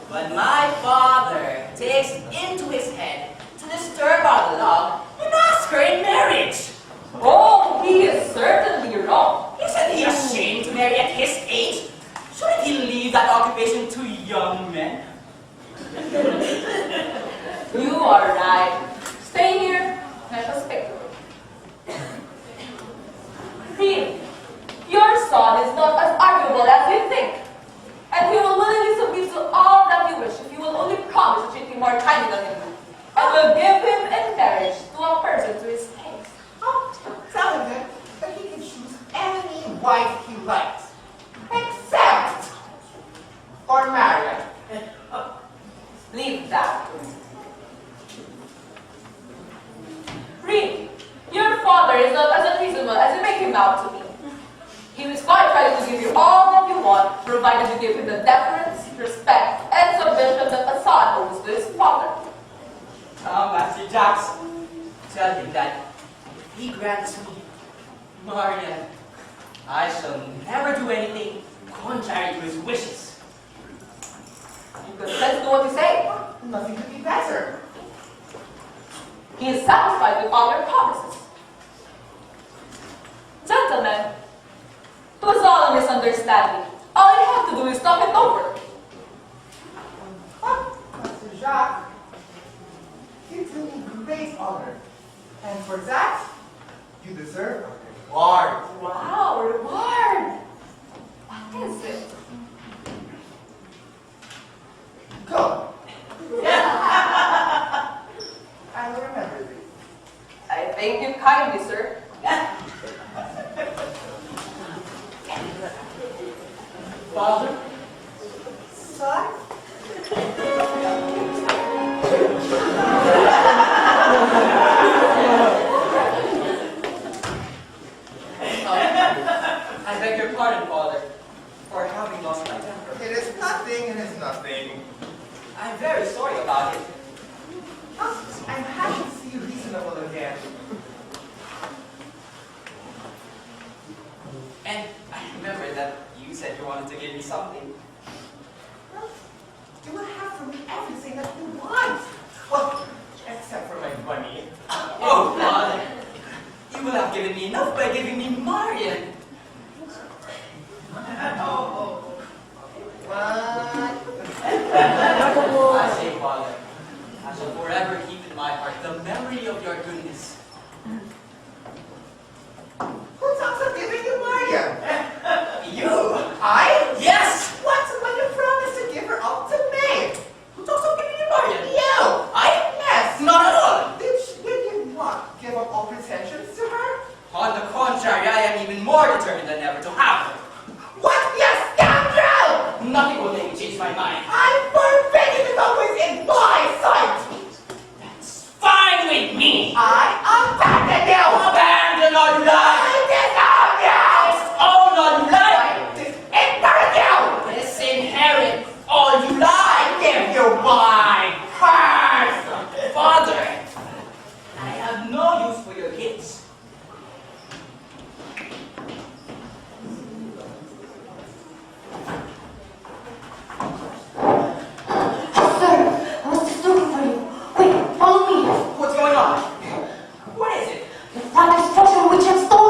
But my father takes it into his head to disturb our love and ask her in marriage. Oh, he is certainly wrong. Isn't he ashamed to marry at his age? Shouldn't he leave that occupation to young men? You are right. Stay here. Let us speculate. Really, your son is not as arguable as you think. And he will willingly submit to all that you wish if you will only promise to treat him more kindly than him. And will give him in marriage to a person to his taste. Oh, tell him then that he can choose any wife he likes, except for Mariane. Leave that. Really, your father is not as unreasonable as you make him out to be. He is quite ready to give you all that you want, provided you give him the deference, respect, and submission that a son owes to his father. Master Jacques, tell him that if he grants me Mariane, I shall never do anything contrary to his wishes. You consent to what you say. Nothing could be better. He is satisfied with all your promises. Gentlemen, it was all a misunderstanding. All you have to do is talk it over. Master Jacques, you do me great honor. And for that, you deserve a reward. Wow, reward! What is it? Go. I will remember this. I thank you kindly, sir. Father? Son? I beg your pardon, Father, for having lost my temper. It is nothing, it is nothing. I'm very sorry about it. I'm happy to see you reasonable again. And I remember that you said you wanted to give me something. Well, you will have from me everything that you want. Well, except for my money. Oh, Father, you will have given me enough by giving me Mariane. What? I say, Father, I shall forever keep in my heart the memory of your goodness. Who talks of giving you Mariane? You? I? Yes! What? When you promised to give her up to me? Who talks of giving you Mariane? You! I? Yes! Not at all! Did you not give up all pretensions to her? On the contrary, I am even more determined than ever to have her. What, you scoundrel! Nothing will make me change my mind. I forbid you to go within my sight! That's fine with me. I abandon you! Abandon all you like. I disown you! Own all you like. I disinherit you! Disinherit all you like. I give you my curse! Father, I have no use for your gifts. Sir, I was just looking for you. Quick, follow me. What's going on? What is it? The father's fortune which has stolen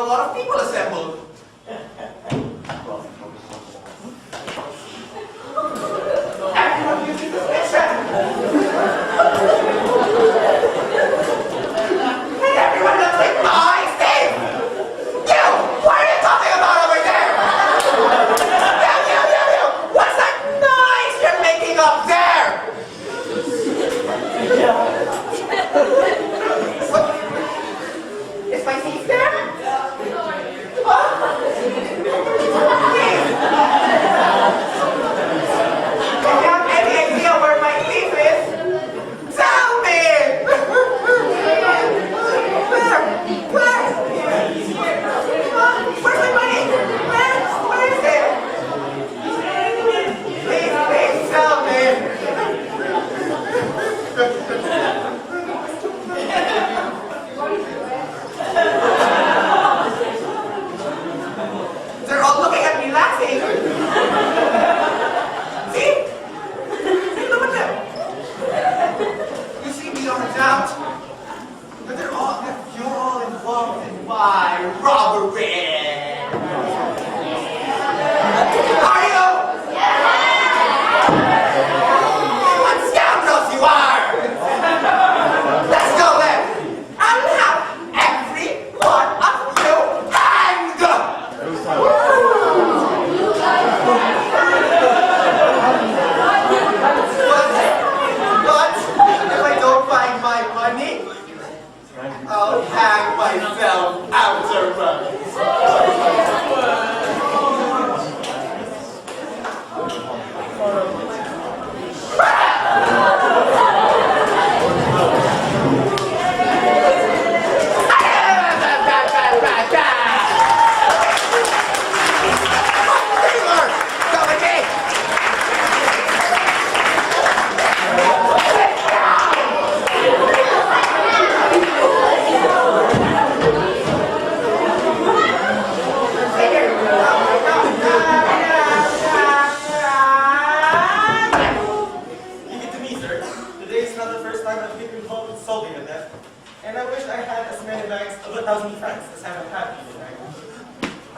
a lot of people assembled. Everyone using this mission. Hey, everyone looks like my Steve! You! What are you talking about over there? You! What's that noise you're making up there? What? Is my seat there? If you have any idea where my leaf is, tell me! Where? Where's my money? Where is it? Please tell me! They're all looking at me laughing. See? Look at them. You see beyond a doubt that you're all involved in my robbery. Are you? What scoundrels you are! Let's go then. I'll have every one of you hanged. But if I don't find my money, I'll hang myself afterwards.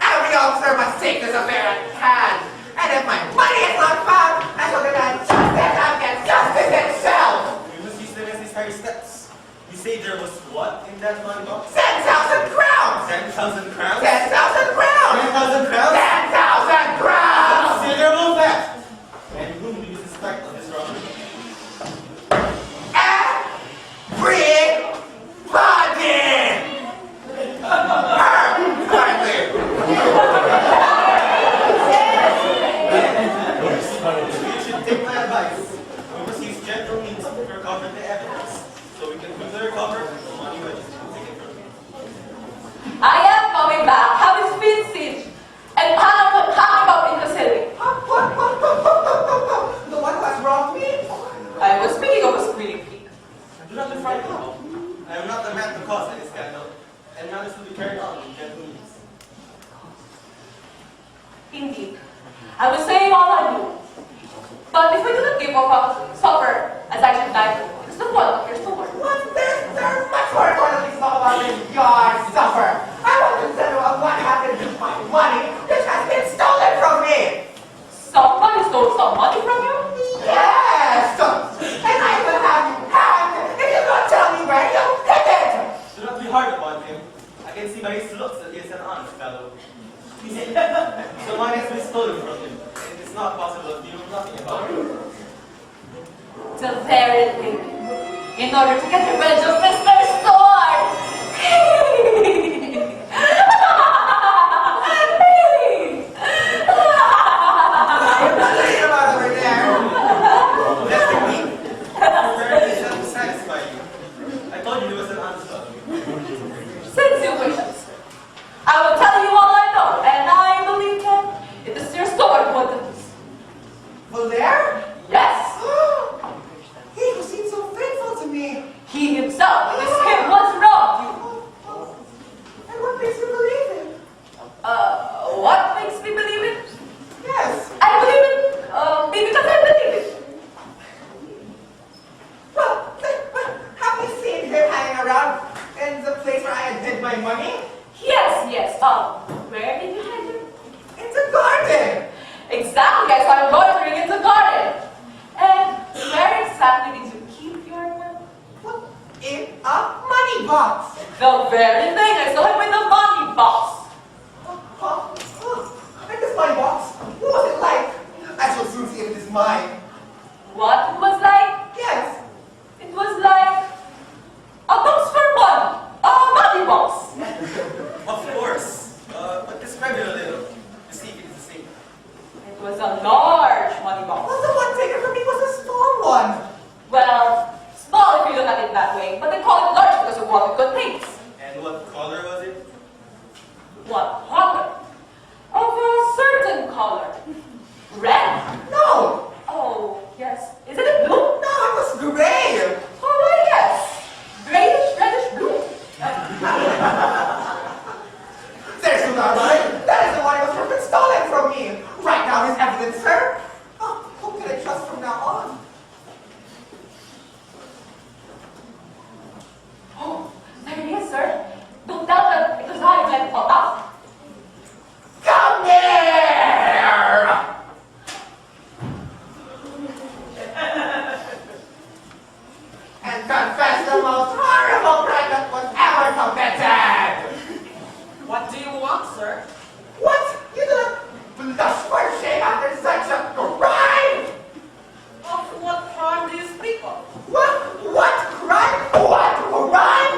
Every officer must take this affair at hand, and if my money is not found, I shall demand justice against justice itself! You must use the necessary steps. You say there was what in that money box? 10,000 crowns! 10,000 crowns? 10,000 crowns! 10,000 crowns? 10,000 crowns! Considerable theft! And whom do you suspect of this robbery? You should take my advice. We must use gentle means to recover the evidence, so we can quickly recover the money registered. Take it from me. I am coming back, having speed siege, and hung about in the ceiling. The one who has wronged me? I was speaking of a squealing pig. Do not be frightened. I am not the man to cause any scandal, and matters will be carried on with gentle means. Indeed, I was saying all I knew. But if we do not give up suffer as I should like, it's the point of your story. What? There's much more important to talk about than your suffer. I want to tell you about what happened to my money, which has been stolen from me. Somebody stole some money from you? Yes! And I will have you hanged if you don't tell me where you hid it! Do not be hard upon him. I can see by his looks that he is an honest fellow. The money has been stolen from him, and it's not possible that you know nothing about it. The very thing. In order to get revenge of Mr. Sword! Listen about over there. Listen to me. Apparently, it's not to satisfy you. I told you he was an honest fellow. Since you wishes, I will tell you all I know, and I believe that it is your sword who did this. Valere? Yes! He who seemed so faithful to me. He himself, with his skin, once wronged you. And what makes you believe it? What makes me believe it? Yes. I believe it, because I believe it. Well, have you seen him hanging around in the place where I hid my money? yes. Where did you hide them? In the garden! Exactly, I saw him loitering in the garden. And where exactly did you keep your money? What? In a money box! The very thing, I saw him with the money box. And this money box, what was it like? I shall soon see if it is mine. What it was like? Yes. It was like a box for one. A money box. Of course. But describe it a little. To see if it is the same. It was a large money box. Well, the one taken from me was a small one. Well, small if you look at it that way, but they call it large because of what it contains. And what color was it? What color? Of a certain color. Red? No! Oh, yes. Isn't it blue? No, it was gray! Oh, yes. Grayish, reddish blue. There's no doubt about it. That is the one that was stolen from me. Right now is evidence, sir. Oh, who can I trust from now on? Oh, there it is, sir. Don't doubt that it was I who let it fall out. Come here! And confess the most horrible crime that was ever committed! What do you want, sir? What? You do not blush for shame after such a crime? Of what crime do you speak of? What crime? What crime?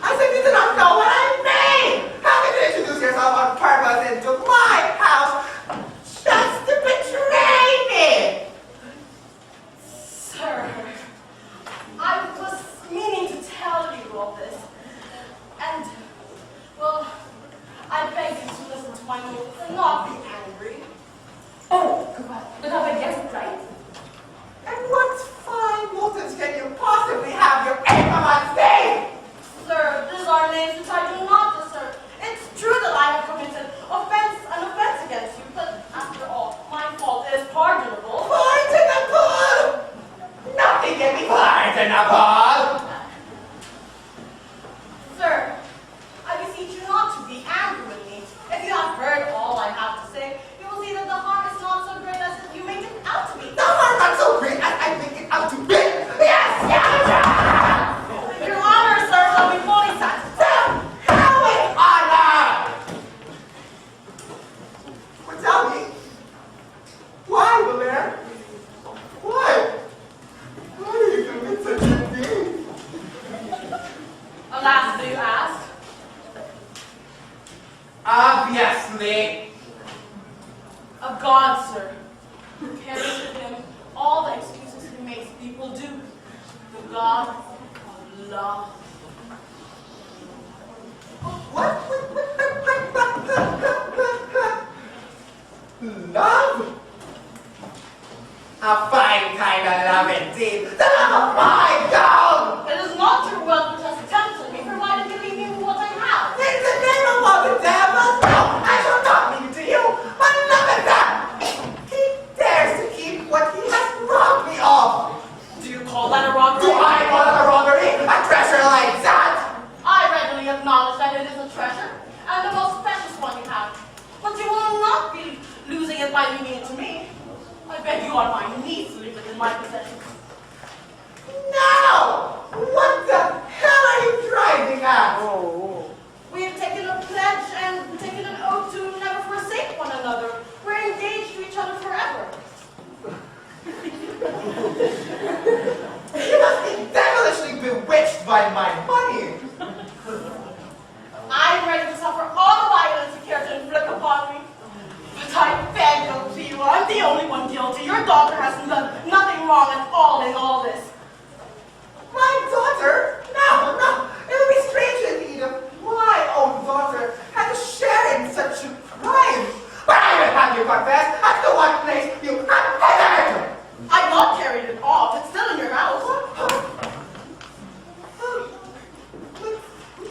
I said you do not know what I mean! How can you introduce yourself on purpose into my house just to betray me? Sir, I was meaning to tell you all this. And, well, I beg you to listen to my motives and not be angry. Oh, but have I guessed it right? And what fine motives can you possibly have, you ignorant thing? Sir, these are names which I do not deserve. It's true that I have committed an offense against you, but after all, my fault is pardonable. Pardonable! Nothing can be pardonable! Sir, I beseech you not to be angry with me. If you have heard all I have to say, you will see that the harm is not so great as you make it out to be. The harm not so great as I make it out to be! Yes, yes! Your honor, sir, shall be fully satisfied. How with honor! But tell me, why, Valere? Why? Why do you commit such a thing? Alas, do you ask? Obviously. A god, sir, who carries with him all the excuses he makes people do. The god of love. What? Love? A fine kind of love indeed. The love of my God! It is not your wealth which has tempted me, provided you leave me with what I have. In the name of all the devils, no, I shall not leave it to you. But look at that! He dares to keep what he has robbed me of. Do you call that a robbery? Do I call it a robbery? A treasure like that? I readily acknowledge that it is a treasure, and the most precious one you have. But you will not be losing it by leaving it to me. I beg you on my knees to leave it in my possession. No! What the hell are you driving at? We have taken a pledge and taken an oath to never forsake one another. We're engaged to each other forever. You must be devilishly bewitched by my money. I'm ready to suffer all the violence you care to inflict upon me. But I beg of you, I'm the only one guilty. Your daughter has done nothing wrong at all in all this. My daughter? No. It would be strange indeed if my own daughter had a share in such a crime. But I will have you confess as to what place you have hidden. I've not carried it off. It's still in your house.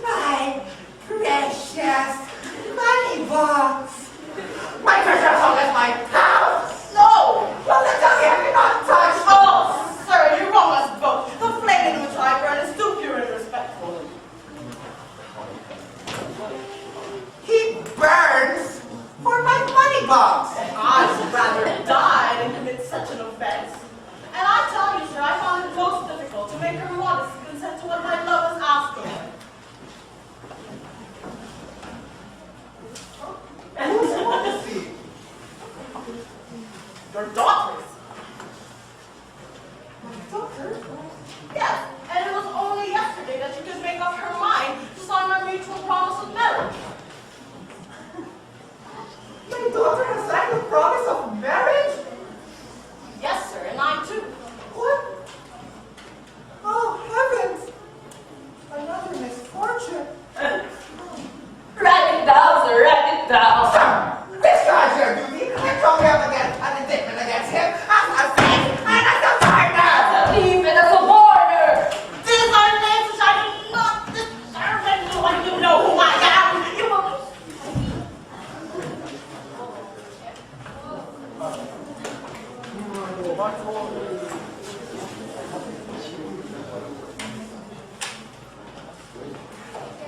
My precious money box. My treasure home is my house. No! Well, then tell me, have you not touched? Oh, sir, bugs. I'd rather die than commit such an offense. And I tell you, sir, I found it most difficult to make her modest consent to what my love has asked of her. And who's modesty? Your daughters. My daughter? Yes, and it was only yesterday that she could make up her mind to sign our mutual promise of marriage. My daughter has signed a promise of marriage? Yes, sir, and I too. What? Oh, heavens! Another misfortune. Write it down, sir. Write it down. Sir, this guy's your duty. I told him against an indictment against him as a thief and as a partner. Leave it as a warner. These are names which I do not deserve, and you know who I am. You will...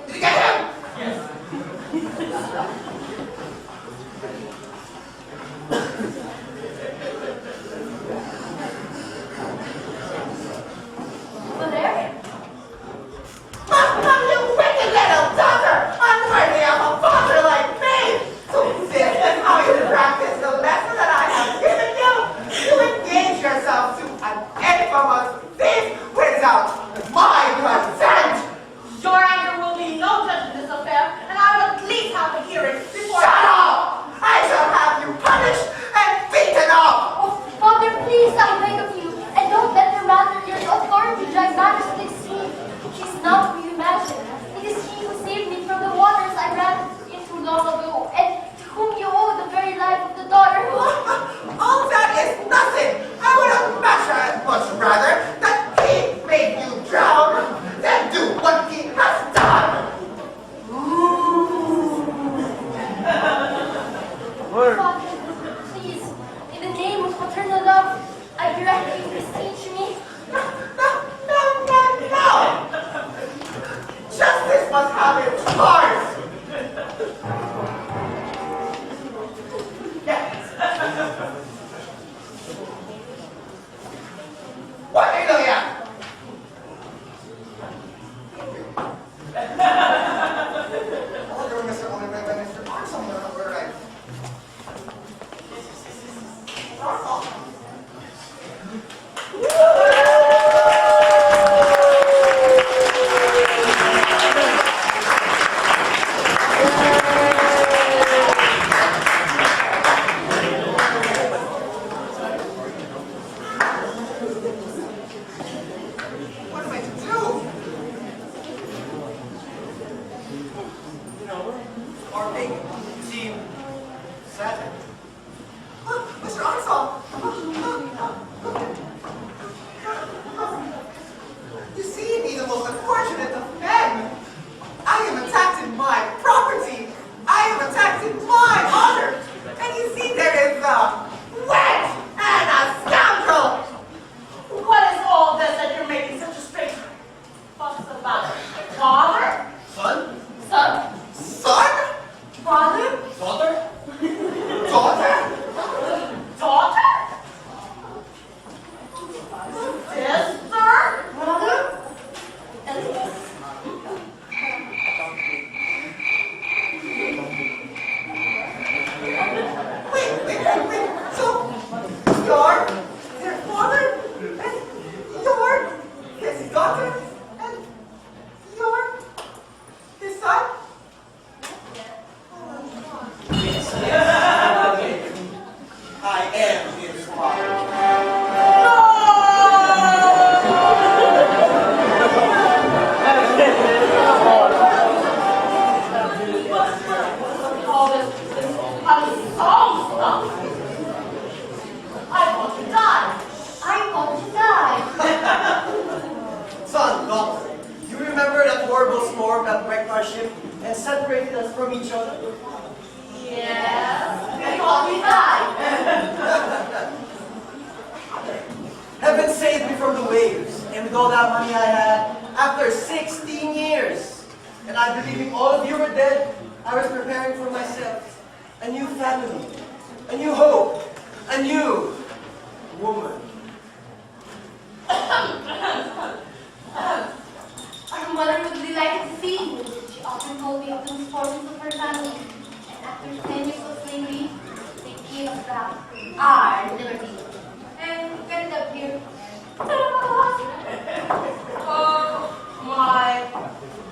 Did you get him? Valere? You wicked little daughter! Unworthy of a father like me! So this is how you practice the lesson that I have given you? You engage yourself to an infamous thief without my consent! Your anger will be no judge in this affair, and I will at least have a hearing before... Shut up! I shall have you punished and beaten up! Oh, Father, please, I beg of you, and don't let the matter your authority drive matters to the extreme. He's not who you imagine. It is he who saved me from the waters I ran into long ago, and to whom you owe the very life of the daughter who... All that is nothing! I would have much rather that he made you drown than do what he has done! Father, please, in the name of paternal love, I direct you to beseech me. No! Justice must have its course! Yes. What are you doing here? Hello, Mr. Oliver and Mr. Arnold. Where are What am I to do? You know, our big seem sad. Mr. Arnold! You see me the most unfortunate of men. I am attacked in my property. I am attacked in my honor. And you see there is a wet and a scoundrel. What is all this that you're making such a strange fuss about? Father? Son? Son? Son? Father? Daughter? Daughter? Daughter? Sister? Brother? Elise? Wait. So, you're their father? And you're his daughter? And you're his son? I am his father. All this unsolved stuff. I want to die. I want to die. Son, daughter, you remember that horrible storm that wrecked our ship and separated us from each other? Yes. I want to die. Heaven saved me from the waves, and with all that money I had, after 16 years, and I believing all of you were dead, I was preparing for myself a new family. a new hope, a new woman. Our mother would be delighted to see you. She often told me of the misfortunes of her family. And after 10 years of slavery, they gave us back our liberty. And get it up here. Oh my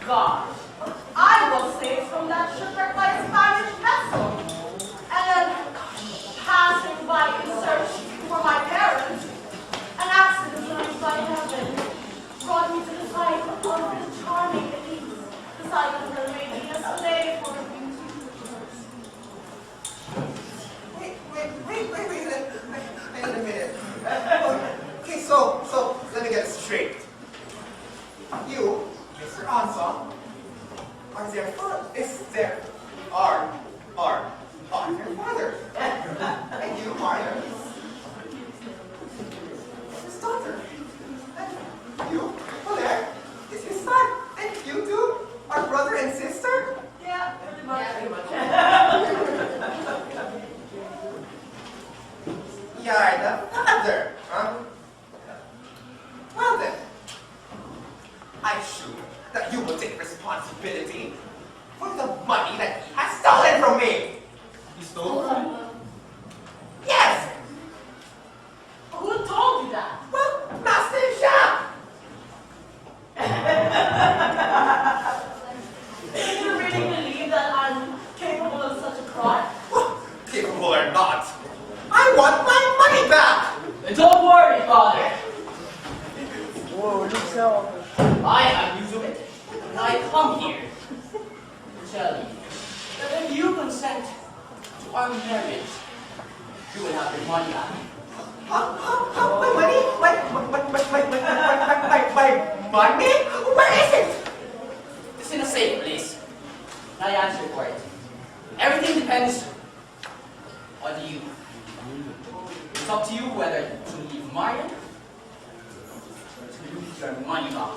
gosh. I was saved from that shipwreck by a Spanish vessel. And passing by in search for my parents, an accident arranged by heaven brought me to the side of this charming Elise, the side of her making a slave for her beauty. Wait a minute. Okay, so let me get it straight. You, Mr. Anselme, are their father. Are their father. And you are his daughter. And you, Valere, is his son. And you two are brother and sister? Yeah, pretty much. You're the father, huh? Well then, I'm sure that you will take responsibility for the money that he has stolen from me. You stole from me? Yes! Who told you that? Well, Master Jacques! Do you really believe that I'm capable of such a crime? Well, capable or not, I want my money back! Don't worry, Father. Whoa, look so. I am used to it. And I come here to tell you that if you consent to our marriage, you will have your money back. My money? My money? Where is it? It's in a safe place. And I answer for it. Everything depends on you. It's up to you whether to leave Mariane or to lose your money box.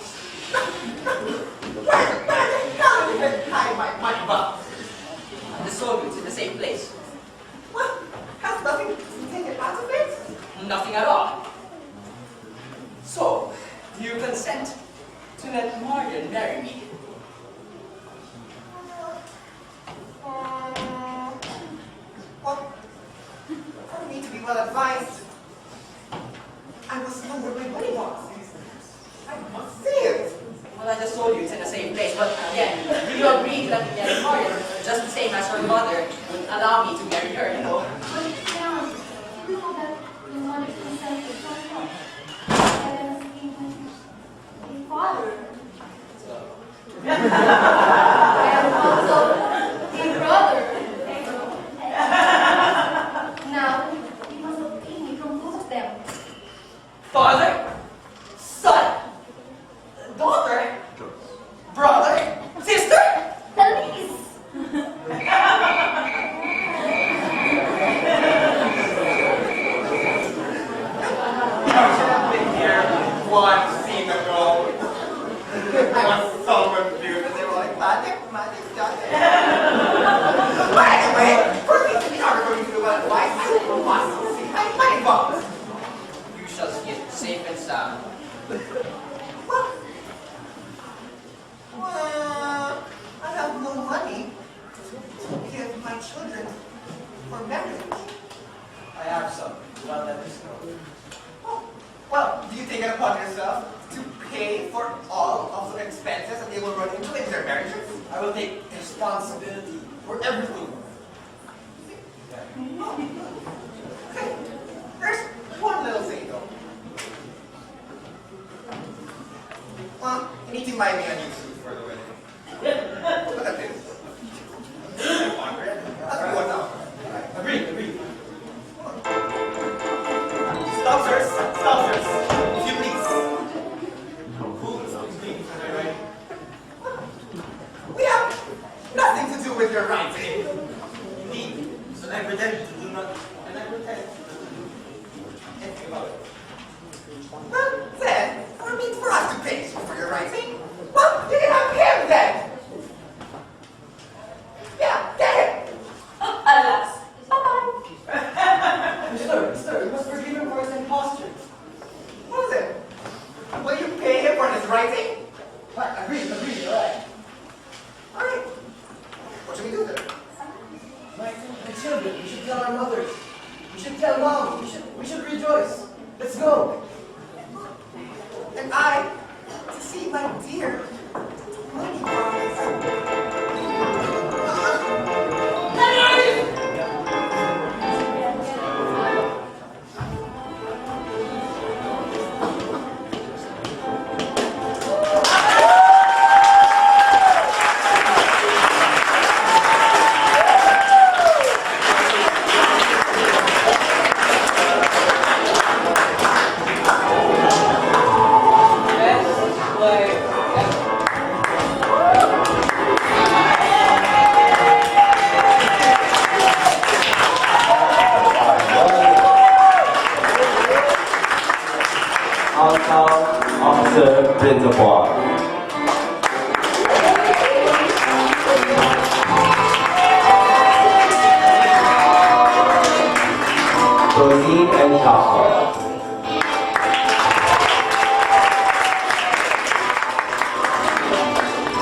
Where the hell did you hide my money box? The soldiers in the same place. What? Has nothing taken out of it? Nothing at all. So, do you consent to let Mariane marry me? Well, for me to be well advised, I must know where my money box is. I must see it. Well, I just told you it's in the same place, but again, you agreed to let me marry Mariane, just the same as her mother would allow me to marry her, you know. But now, you know that your mother consented to her. And a father. And also a brother. Now, you must obtain me from both of them. Father, son, daughter, brother, sister. Elise! I should have been here one scene ago. I was so confused and they were like, magic. But anyway, for me to be arguing to well advice, I must see my money box. You shall see it safe and sound. I have no money to give my children for marriage. I have some. Well, let us know. Oh, well, do you take it upon yourself to pay for all of the expenses that they will run into in their marriages? I will take responsibility for everything. Okay, there's one little thing though. Well, you need to buy me a new suit for the wedding. Look at this. 500. That's $1,000. Agreed. Stop, sirs. If you please. Who is being right? We have nothing to do with your writing. Indeed. And I pretend to do not. And I pretend to do anything about it. Well, then, for us to pay you for your writing, well, you can have him then. Yeah, get him. Alas. Bye-bye. What should we do then? My children, we should tell our mothers. We should tell mom. We should rejoice. Let's go. And I, to see my dear money box. Officer Brindavoine. Frosine and Jacques.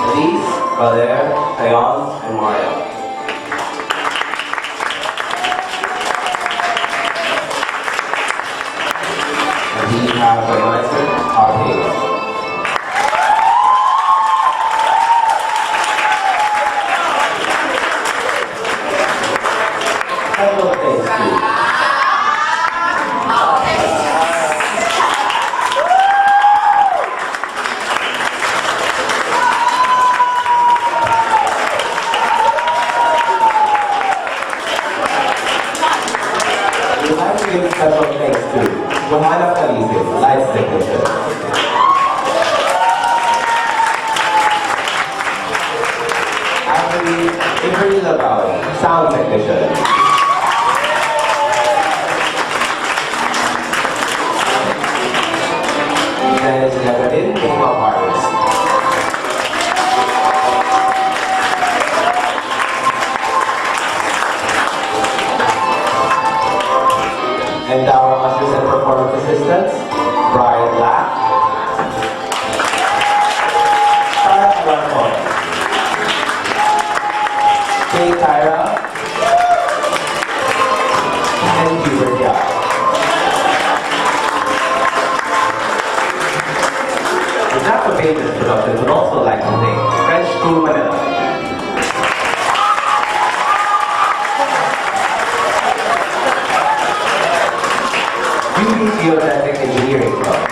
Elise, Valere, and Mariane. We have the miser, Harpagon. Special thanks to we'd like to give special thanks to Elise, life technician. Emae, sound technician. And makeup artist. And our ushers and performance assistants, Brian Black, Sarah Arnold, Kay Tyra, and Hubert Yao. The JAKofAGES production would also like to thank French School Manila, Geodetic Engineering Club,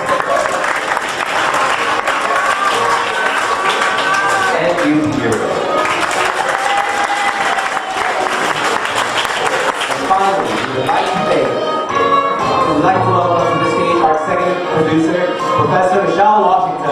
and Europe. And finally, we would like to welcome to the stage our second producer, Professor Michelle Washington.